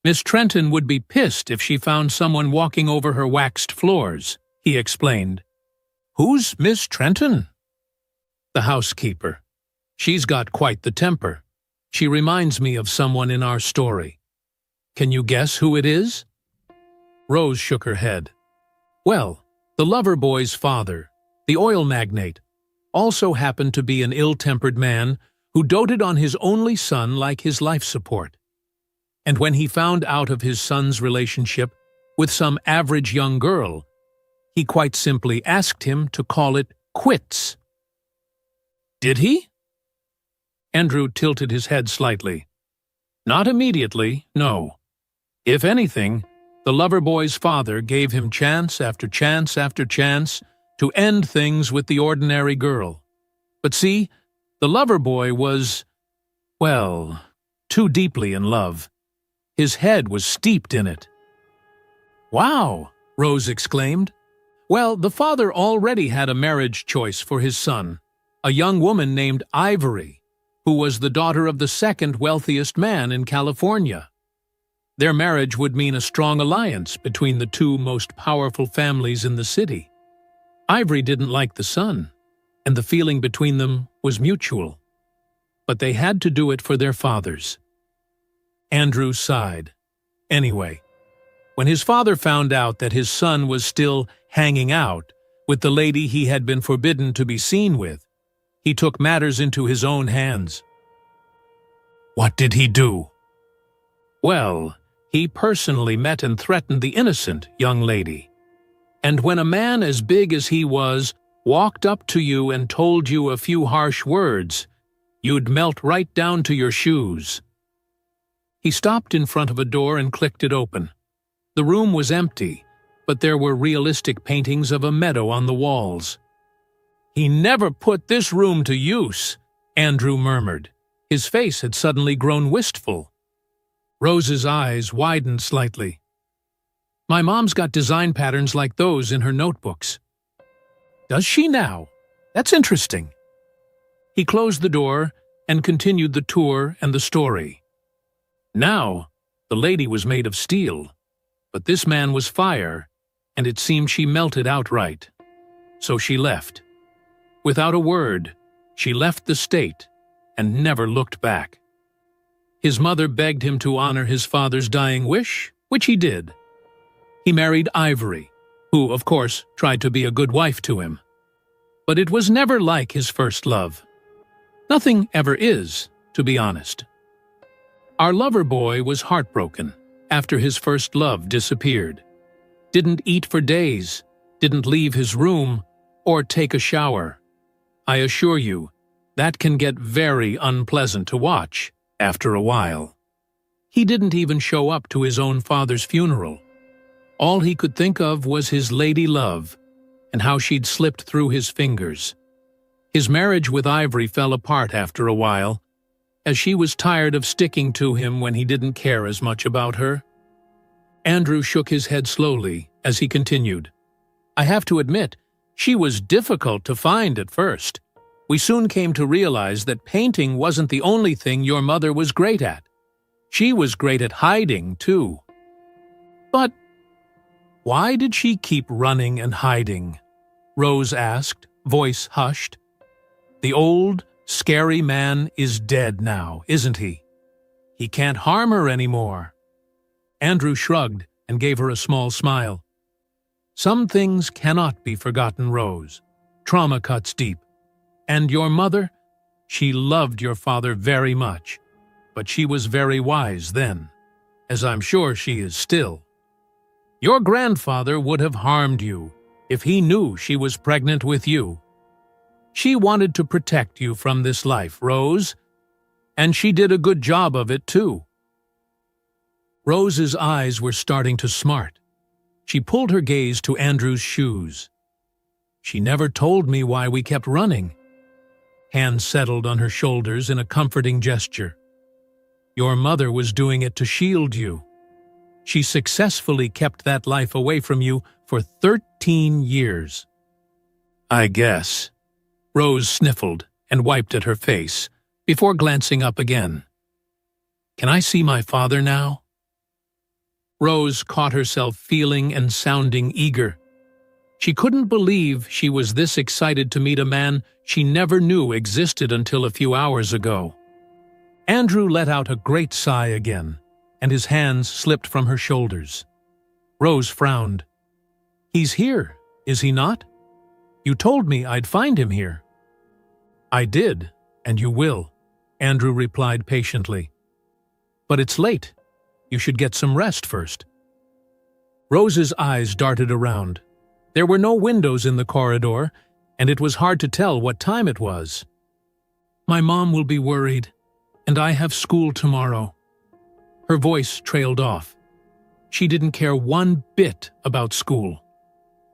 S1: Miss Trenton would be pissed if she found someone walking over her waxed floors," he explained. "Who's Miss Trenton?" "The housekeeper. She's got quite the temper. She reminds me of someone in our story. Can you guess who it is?" Rose shook her head. "Well, the lover boy's father, The oil magnate also happened to be an ill-tempered man who doted on his only son like his life support. And when he found out of his son's relationship with some average young girl, he quite simply asked him to call it quits. Did he? Andrew tilted his head slightly. Not immediately, no. If anything, the lover boy's father gave him chance after chance after chance to end things with the ordinary girl. But see, the lover boy was, well, too deeply in love. His head was steeped in it. Wow, Rose exclaimed. Well, the father already had a marriage choice for his son, a young woman named Ivory, who was the daughter of the second wealthiest man in California. Their marriage would mean a strong alliance between the two most powerful families in the city. Ivory didn't like the son, and the feeling between them was mutual. But they had to do it for their fathers. Andrew sighed. Anyway, when his father found out that his son was still hanging out with the lady he had been forbidden to be seen with, he took matters into his own hands. What did he do? Well, he personally met and threatened the innocent young lady. And when a man as big as he was walked up to you and told you a few harsh words, you'd melt right down to your shoes. He stopped in front of a door and clicked it open. The room was empty, but there were realistic paintings of a meadow on the walls. He never put this room to use, Andrew murmured. His face had suddenly grown wistful. Rose's eyes widened slightly. My mom's got design patterns like those in her notebooks. Does she now? That's interesting. He closed the door and continued the tour and the story. Now, the lady was made of steel, but this man was fire, and it seemed she melted outright. So she left. Without a word, she left the state and never looked back. His mother begged him to honor his father's dying wish, which he did. He married Ivory, who, of course, tried to be a good wife to him. But it was never like his first love. Nothing ever is, to be honest. Our lover boy was heartbroken after his first love disappeared. Didn't eat for days, didn't leave his room, or take a shower. I assure you, that can get very unpleasant to watch after a while. He didn't even show up to his own father's funeral. All he could think of was his lady love and how she'd slipped through his fingers. His marriage with Ivory fell apart after a while, as she was tired of sticking to him when he didn't care as much about her. Andrew shook his head slowly as he continued. I have to admit, she was difficult to find at first. We soon came to realize that painting wasn't the only thing your mother was great at. She was great at hiding, too. But why did she keep running and hiding? Rose asked, voice hushed. The old, scary man is dead now, isn't he? He can't harm her anymore. Andrew shrugged and gave her a small smile. Some things cannot be forgotten, Rose. Trauma cuts deep. And your mother? She loved your father very much, but she was very wise then, as I'm sure she is still. Your grandfather would have harmed you if he knew she was pregnant with you. She wanted to protect you from this life, Rose, and she did a good job of it, too. Rose's eyes were starting to smart. She pulled her gaze to Andrew's shoes. She never told me why we kept running. Hands settled on her shoulders in a comforting gesture. Your mother was doing it to shield you. She successfully kept that life away from you for 13 years. I guess. Rose sniffled and wiped at her face before glancing up again. Can I see my father now? Rose caught herself feeling and sounding eager. She couldn't believe she was this excited to meet a man she never knew existed until a few hours ago. Andrew let out a great sigh again, and his hands slipped from her shoulders. Rose frowned. He's here, is he not? You told me I'd find him here." "I did, and you will," Andrew replied patiently. "But it's late. You should get some rest first." Rose's eyes darted around. There were no windows in the corridor, and it was hard to tell what time it was. "My mom will be worried, and I have school tomorrow." Her voice trailed off. She didn't care one bit about school.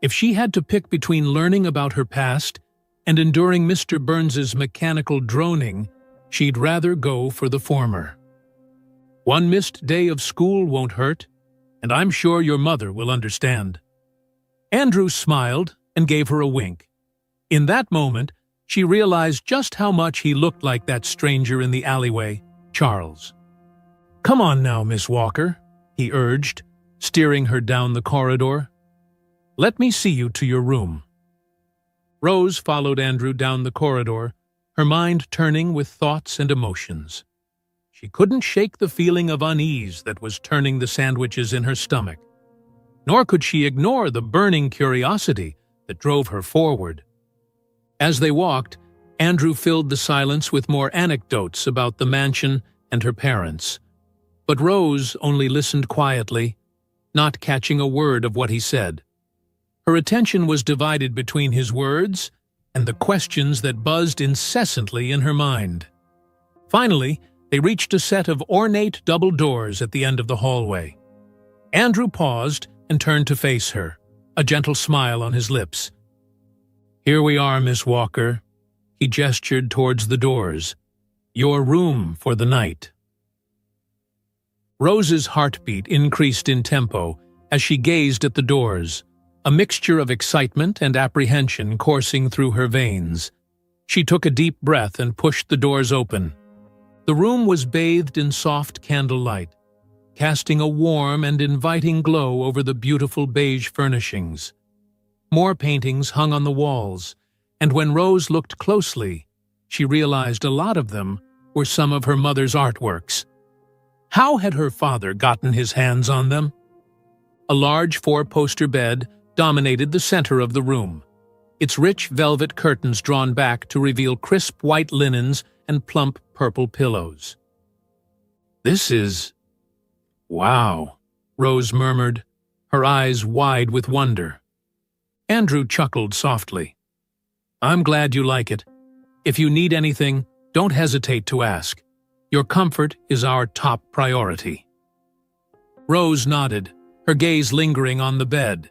S1: If she had to pick between learning about her past and enduring Mr. Burns's mechanical droning, she'd rather go for the former. "One missed day of school won't hurt, and I'm sure your mother will understand." Andrew smiled and gave her a wink. In that moment, she realized just how much he looked like that stranger in the alleyway, Charles. "Come on now, Miss Walker," he urged, steering her down the corridor. "Let me see you to your room." Rose followed Andrew down the corridor, her mind turning with thoughts and emotions. She couldn't shake the feeling of unease that was turning the sandwiches in her stomach. Nor could she ignore the burning curiosity that drove her forward. As they walked, Andrew filled the silence with more anecdotes about the mansion and her parents. But Rose only listened quietly, not catching a word of what he said. Her attention was divided between his words and the questions that buzzed incessantly in her mind. Finally, they reached a set of ornate double doors at the end of the hallway. Andrew paused and turned to face her, a gentle smile on his lips. "Here we are, Miss Walker." He gestured towards the doors. "Your room for the night." Rose's heartbeat increased in tempo as she gazed at the doors, a mixture of excitement and apprehension coursing through her veins. She took a deep breath and pushed the doors open. The room was bathed in soft candlelight, casting a warm and inviting glow over the beautiful beige furnishings. More paintings hung on the walls, and when Rose looked closely, she realized a lot of them were some of her mother's artworks. How had her father gotten his hands on them? A large four-poster bed dominated the center of the room, its rich velvet curtains drawn back to reveal crisp white linens and plump purple pillows. "This is... wow," Rose murmured, her eyes wide with wonder. Andrew chuckled softly. "I'm glad you like it. If you need anything, don't hesitate to ask. Your comfort is our top priority." Rose nodded, her gaze lingering on the bed.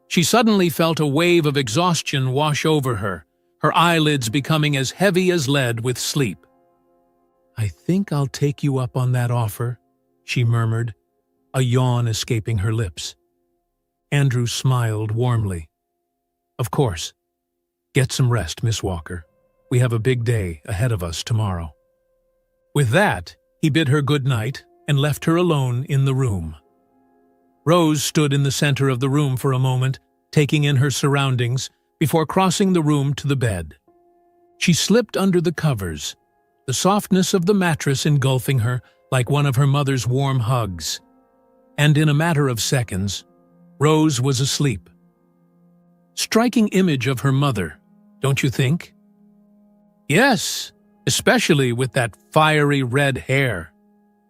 S1: She suddenly felt a wave of exhaustion wash over her, her eyelids becoming as heavy as lead with sleep. "I think I'll take you up on that offer," she murmured, a yawn escaping her lips. Andrew smiled warmly. "Of course. Get some rest, Miss Walker. We have a big day ahead of us tomorrow." With that, he bid her good night and left her alone in the room. Rose stood in the center of the room for a moment, taking in her surroundings, before crossing the room to the bed. She slipped under the covers, the softness of the mattress engulfing her like one of her mother's warm hugs. And in a matter of seconds, Rose was asleep. Striking image of her mother, don't you think? Yes, especially with that fiery red hair.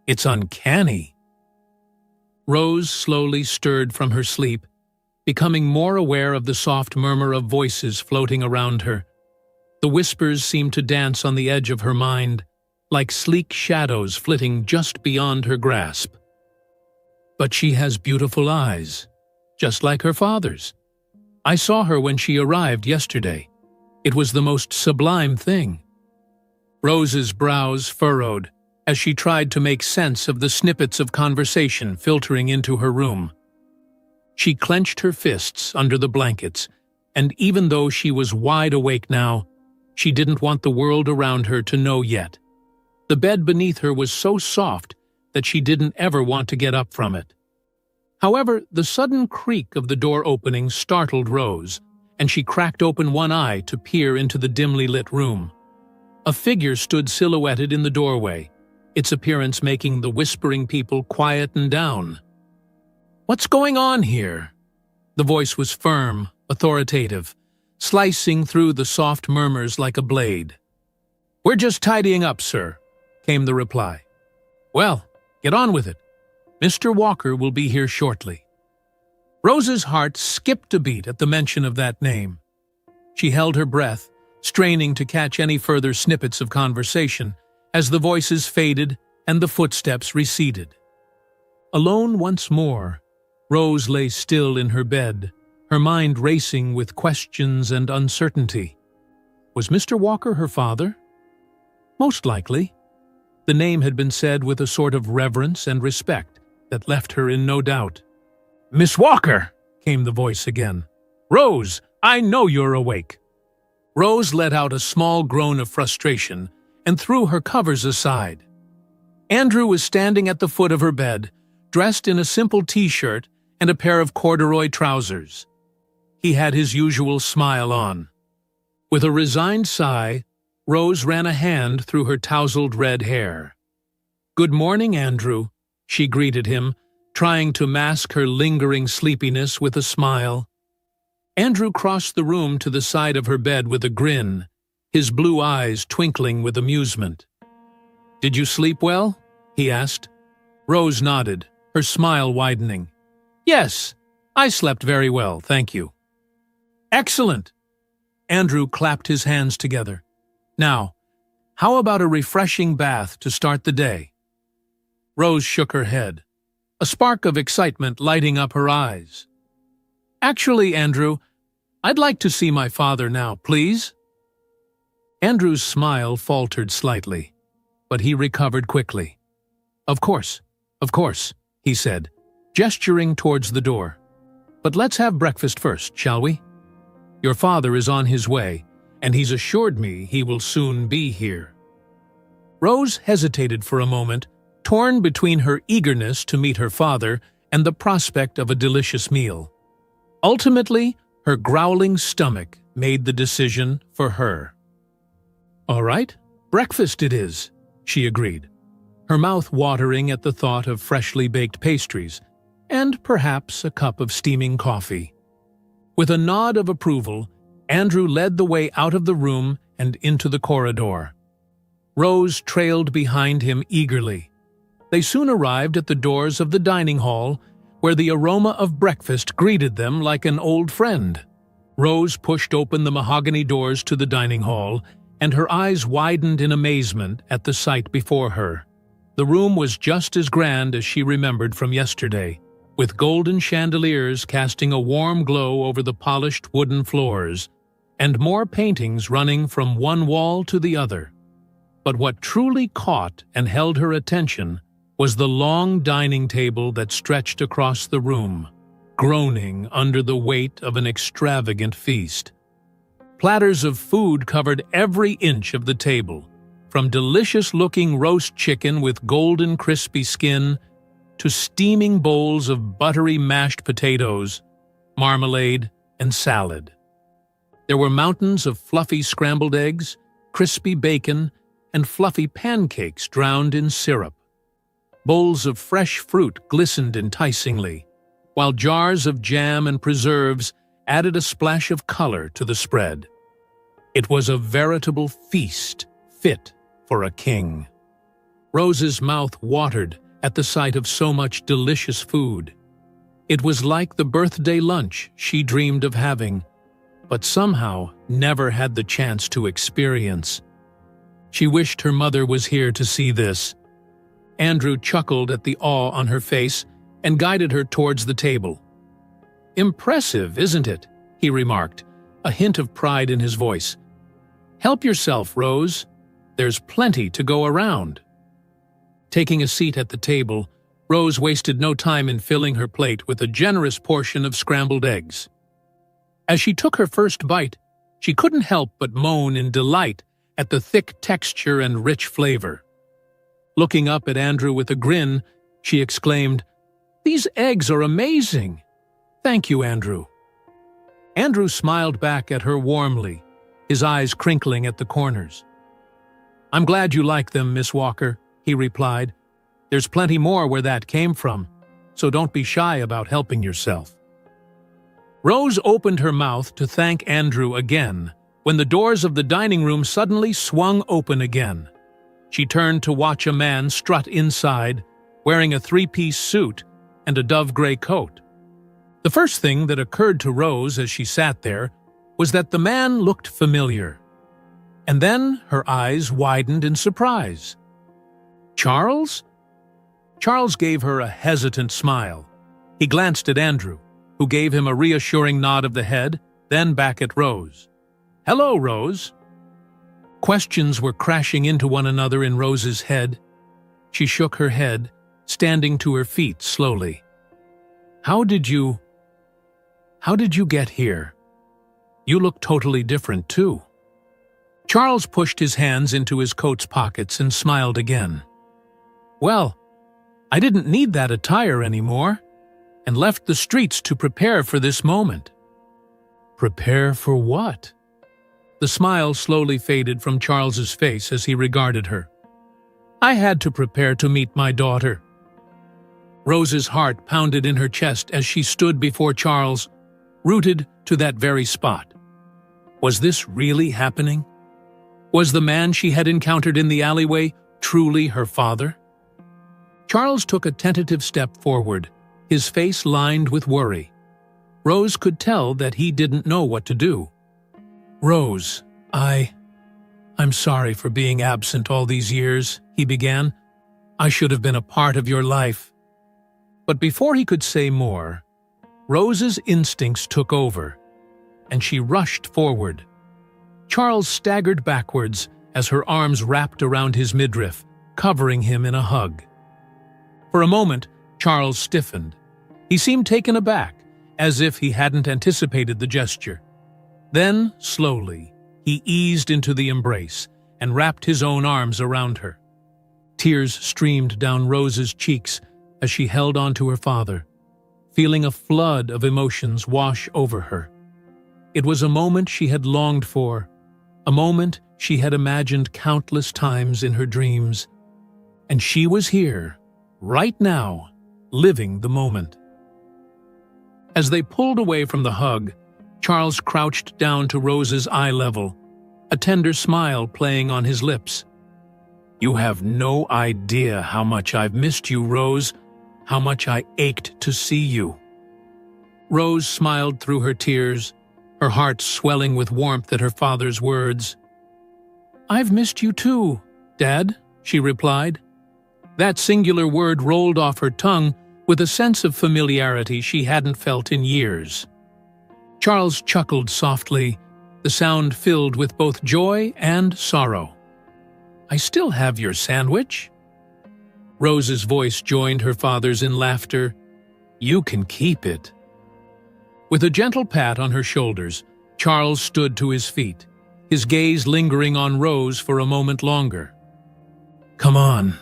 S1: It's uncanny. Rose slowly stirred from her sleep, becoming more aware of the soft murmur of voices floating around her. The whispers seemed to dance on the edge of her mind, like sleek shadows flitting just beyond her grasp. But she has beautiful eyes, just like her father's. I saw her when she arrived yesterday. It was the most sublime thing. Rose's brows furrowed as she tried to make sense of the snippets of conversation filtering into her room. She clenched her fists under the blankets, and even though she was wide awake now, she didn't want the world around her to know yet. The bed beneath her was so soft that she didn't ever want to get up from it. However, the sudden creak of the door opening startled Rose, and she cracked open one eye to peer into the dimly lit room. A figure stood silhouetted in the doorway, its appearance making the whispering people quieten down. "What's going on here?" The voice was firm, authoritative, slicing through the soft murmurs like a blade. "We're just tidying up, sir," came the reply. "Well, get on with it. Mr. Walker will be here shortly." Rose's heart skipped a beat at the mention of that name. She held her breath, straining to catch any further snippets of conversation, as the voices faded and the footsteps receded. Alone once more, Rose lay still in her bed, her mind racing with questions and uncertainty. Was Mr. Walker her father? Most likely. The name had been said with a sort of reverence and respect that left her in no doubt. "Miss Walker!" came the voice again. "Rose, I know you're awake." Rose let out a small groan of frustration and threw her covers aside. Andrew was standing at the foot of her bed, dressed in a simple t-shirt and a pair of corduroy trousers. He had his usual smile on. With a resigned sigh, Rose ran a hand through her tousled red hair. "Good morning, Andrew," she greeted him, trying to mask her lingering sleepiness with a smile. Andrew crossed the room to the side of her bed with a grin, his blue eyes twinkling with amusement. "Did you sleep well?" he asked. Rose nodded, her smile widening. "Yes, I slept very well, thank you." "Excellent!" Andrew clapped his hands together. "Now, how about a refreshing bath to start the day?" Rose shook her head, a spark of excitement lighting up her eyes. "Actually, Andrew, I'd like to see my father now, please." Andrew's smile faltered slightly, but he recovered quickly. Of course," he said, gesturing towards the door. "But let's have breakfast first, shall we? Your father is on his way, and he's assured me he will soon be here." Rose hesitated for a moment, torn between her eagerness to meet her father and the prospect of a delicious meal. Ultimately, her growling stomach made the decision for her. "All right, breakfast it is," she agreed, her mouth watering at the thought of freshly baked pastries and perhaps a cup of steaming coffee. With a nod of approval, Andrew led the way out of the room and into the corridor. Rose trailed behind him eagerly. They soon arrived at the doors of the dining hall, where the aroma of breakfast greeted them like an old friend. Rose pushed open the mahogany doors to the dining hall, and her eyes widened in amazement at the sight before her. The room was just as grand as she remembered from yesterday, with golden chandeliers casting a warm glow over the polished wooden floors, and more paintings running from one wall to the other. But what truly caught and held her attention was the long dining table that stretched across the room, groaning under the weight of an extravagant feast. Platters of food covered every inch of the table, from delicious-looking roast chicken with golden crispy skin to steaming bowls of buttery mashed potatoes, marmalade, and salad. There were mountains of fluffy scrambled eggs, crispy bacon, and fluffy pancakes drowned in syrup. Bowls of fresh fruit glistened enticingly, while jars of jam and preserves added a splash of color to the spread. It was a veritable feast fit for a king. Rose's mouth watered at the sight of so much delicious food. It was like the birthday lunch she dreamed of having, but somehow never had the chance to experience. She wished her mother was here to see this. Andrew chuckled at the awe on her face and guided her towards the table. "Impressive, isn't it?" he remarked, a hint of pride in his voice. "Help yourself, Rose. There's plenty to go around." Taking a seat at the table, Rose wasted no time in filling her plate with a generous portion of scrambled eggs. As she took her first bite, she couldn't help but moan in delight at the thick texture and rich flavor. Looking up at Andrew with a grin, she exclaimed, "These eggs are amazing! Thank you, Andrew." Andrew smiled back at her warmly, his eyes crinkling at the corners. "I'm glad you like them, Miss Walker," he replied. "There's plenty more where that came from, so don't be shy about helping yourself." Rose opened her mouth to thank Andrew again when the doors of the dining room suddenly swung open again. She turned to watch a man strut inside, wearing a three-piece suit and a dove-gray coat. The first thing that occurred to Rose as she sat there was that the man looked familiar. And then her eyes widened in surprise. Charles? Charles gave her a hesitant smile. He glanced at Andrew, who gave him a reassuring nod of the head, then back at Rose. "Hello, Rose." Questions were crashing into one another in Rose's head. She shook her head, standing to her feet slowly. How did you get here? You look totally different, too." Charles pushed his hands into his coat's pockets and smiled again. "Well, I didn't need that attire anymore, and left the streets to prepare for this moment." "Prepare for what?" The smile slowly faded from Charles's face as he regarded her. "I had to prepare to meet my daughter." Rose's heart pounded in her chest as she stood before Charles, rooted to that very spot. Was this really happening? Was the man she had encountered in the alleyway truly her father? Charles took a tentative step forward, his face lined with worry. Rose could tell that he didn't know what to do. "Rose, I'm sorry for being absent all these years," he began. "I should have been a part of your life." But before he could say more, Rose's instincts took over, and she rushed forward. Charles staggered backwards as her arms wrapped around his midriff, covering him in a hug. For a moment, Charles stiffened. He seemed taken aback, as if he hadn't anticipated the gesture. Then, slowly, he eased into the embrace and wrapped his own arms around her. Tears streamed down Rose's cheeks as she held on to her father, feeling a flood of emotions wash over her. It was a moment she had longed for, a moment she had imagined countless times in her dreams. And she was here, right now, living the moment. As they pulled away from the hug, Charles crouched down to Rose's eye level, a tender smile playing on his lips. "You have no idea how much I've missed you, Rose, how much I ached to see you." Rose smiled through her tears, her heart swelling with warmth at her father's words. "I've missed you too, Dad," she replied. That singular word rolled off her tongue with a sense of familiarity she hadn't felt in years. Charles chuckled softly, the sound filled with both joy and sorrow. "I still have your sandwich." Rose's voice joined her father's in laughter. "You can keep it." With a gentle pat on her shoulders, Charles stood to his feet, his gaze lingering on Rose for a moment longer. "Come on,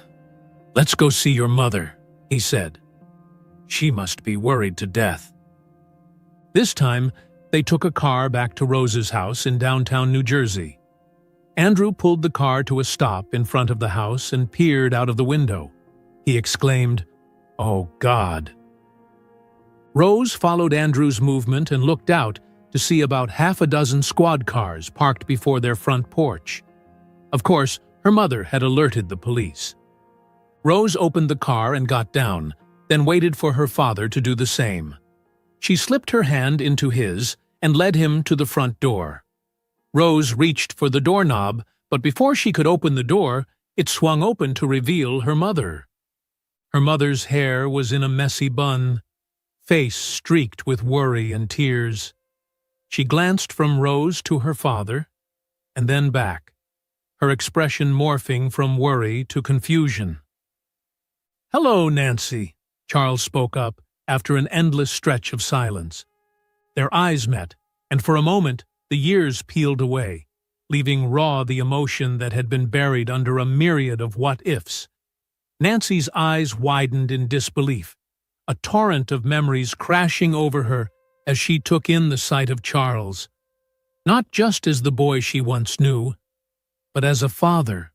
S1: let's go see your mother," he said. "She must be worried to death." This time, they took a car back to Rose's house in downtown New Jersey. Andrew pulled the car to a stop in front of the house and peered out of the window. He exclaimed, "Oh, God." Rose followed Andrew's movement and looked out to see about half a dozen squad cars parked before their front porch. Of course, her mother had alerted the police. Rose opened the car and got down, then waited for her father to do the same. She slipped her hand into his and led him to the front door. Rose reached for the doorknob, but before she could open the door, it swung open to reveal her mother. Her mother's hair was in a messy bun, face streaked with worry and tears. She glanced from Rose to her father, and then back, her expression morphing from worry to confusion. "Hello, Nancy," Charles spoke up after an endless stretch of silence. Their eyes met, and for a moment the years peeled away, leaving raw the emotion that had been buried under a myriad of what-ifs. Nancy's eyes widened in disbelief, a torrent of memories crashing over her as she took in the sight of Charles, not just as the boy she once knew, but as a father,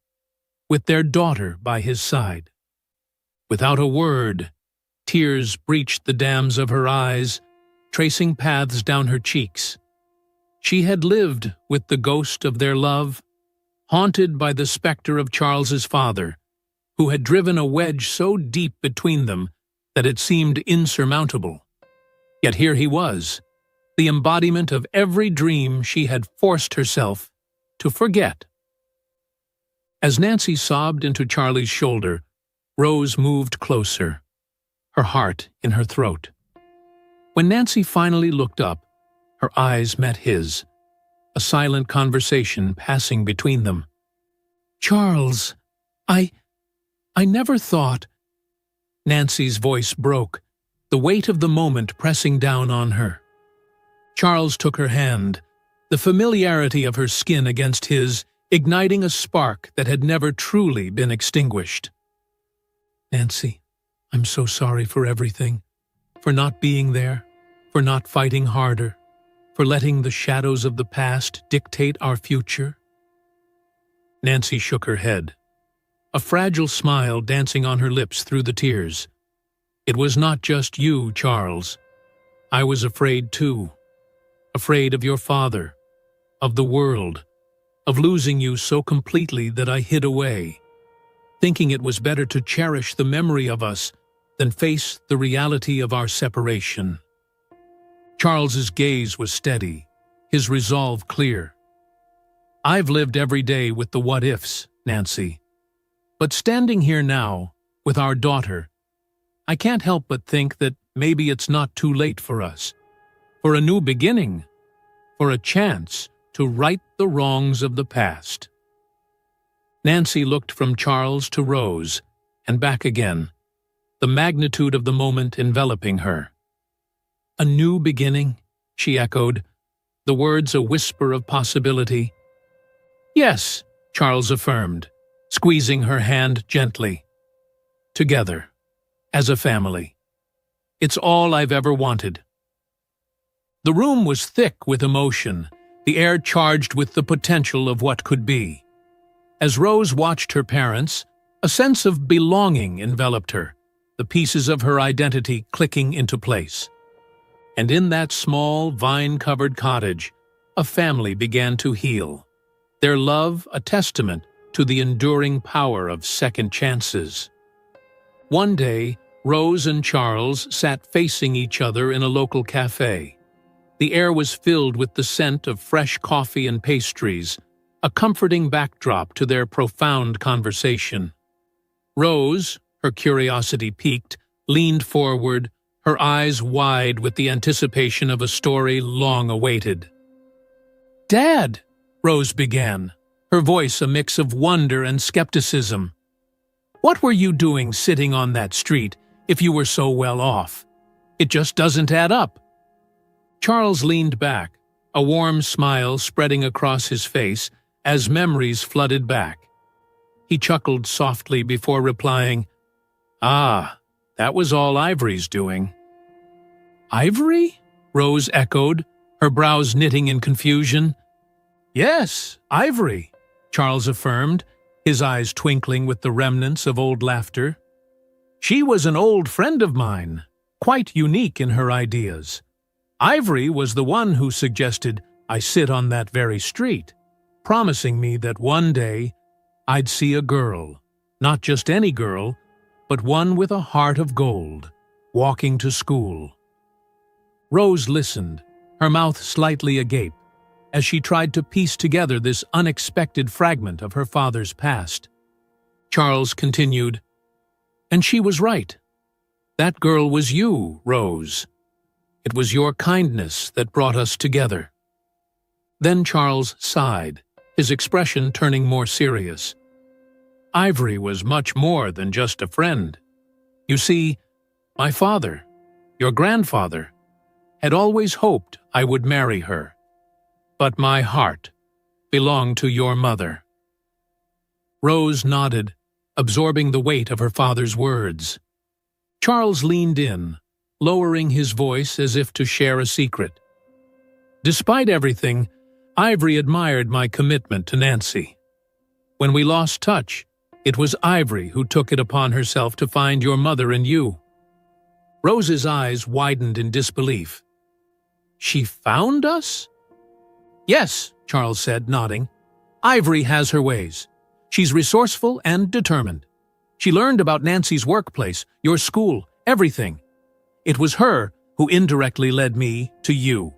S1: with their daughter by his side. Without a word, tears breached the dams of her eyes, tracing paths down her cheeks. She had lived with the ghost of their love, haunted by the specter of Charles's father, who had driven a wedge so deep between them that it seemed insurmountable. Yet here he was, the embodiment of every dream she had forced herself to forget. As Nancy sobbed into Charlie's shoulder, Rose moved closer, her heart in her throat. When Nancy finally looked up, her eyes met his, a silent conversation passing between them. "Charles, I never thought—" Nancy's voice broke, the weight of the moment pressing down on her. Charles took her hand, the familiarity of her skin against his, igniting a spark that had never truly been extinguished. "Nancy, I'm so sorry for everything, for not being there, for not fighting harder, for letting the shadows of the past dictate our future." Nancy shook her head, a fragile smile dancing on her lips through the tears. "It was not just you, Charles. I was afraid too. Afraid of your father, of the world, of losing you so completely that I hid away, thinking it was better to cherish the memory of us than face the reality of our separation." Charles's gaze was steady, his resolve clear. "I've lived every day with the what-ifs, Nancy. But standing here now, with our daughter, I can't help but think that maybe it's not too late for us, for a new beginning, for a chance to right the wrongs of the past." Nancy looked from Charles to Rose, and back again, the magnitude of the moment enveloping her. "A new beginning," she echoed, the words a whisper of possibility. "Yes," Charles affirmed, squeezing her hand gently. "Together, as a family. It's all I've ever wanted." The room was thick with emotion, the air charged with the potential of what could be. As Rose watched her parents, a sense of belonging enveloped her, the pieces of her identity clicking into place. And in that small, vine-covered cottage, a family began to heal, their love a testament to the enduring power of second chances. One day, Rose and Charles sat facing each other in a local cafe. The air was filled with the scent of fresh coffee and pastries, a comforting backdrop to their profound conversation. Rose, her curiosity piqued, leaned forward, her eyes wide with the anticipation of a story long awaited. "Dad," Rose began, her voice a mix of wonder and skepticism. "What were you doing sitting on that street if you were so well off? It just doesn't add up." Charles leaned back, a warm smile spreading across his face as memories flooded back. He chuckled softly before replying, "Ah, that was all Ivory's doing." "Ivory?" Rose echoed, her brows knitting in confusion. "Yes, Ivory," Charles affirmed, his eyes twinkling with the remnants of old laughter. "She was an old friend of mine, quite unique in her ideas. Ivory was the one who suggested I sit on that very street, promising me that one day I'd see a girl, not just any girl, but one with a heart of gold, walking to school." Rose listened, her mouth slightly agape, as she tried to piece together this unexpected fragment of her father's past. Charles continued, "And she was right. That girl was you, Rose. It was your kindness that brought us together." Then Charles sighed, his expression turning more serious. "Ivory was much more than just a friend. You see, my father, your grandfather, had always hoped I would marry her. But my heart belonged to your mother." Rose nodded, absorbing the weight of her father's words. Charles leaned in, lowering his voice as if to share a secret. "Despite everything, Ivory admired my commitment to Nancy. When we lost touch, it was Ivory who took it upon herself to find your mother and you." Rose's eyes widened in disbelief. She found us? Yes, Charles said, nodding. Ivory has her ways. She's resourceful and determined. She learned about Nancy's workplace, your school, everything. It was her who indirectly led me to you.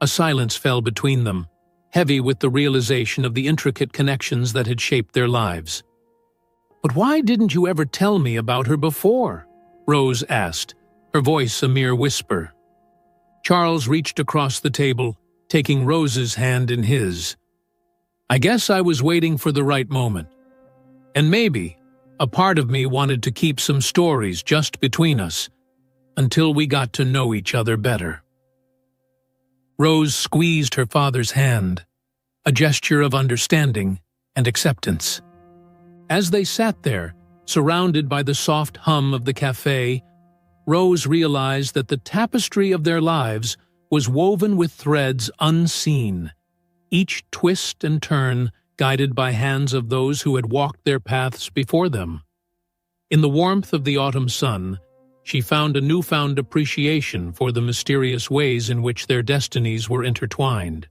S1: A silence fell between them, heavy with the realization of the intricate connections that had shaped their lives. But why didn't you ever tell me about her before? Rose asked, her voice a mere whisper. Charles reached across the table, taking Rose's hand in his. I guess I was waiting for the right moment. And maybe a part of me wanted to keep some stories just between us, until we got to know each other better. Rose squeezed her father's hand, a gesture of understanding and acceptance. As they sat there, surrounded by the soft hum of the cafe, Rose realized that the tapestry of their lives was woven with threads unseen, each twist and turn guided by hands of those who had walked their paths before them. In the warmth of the autumn sun, she found a newfound appreciation for the mysterious ways in which their destinies were intertwined.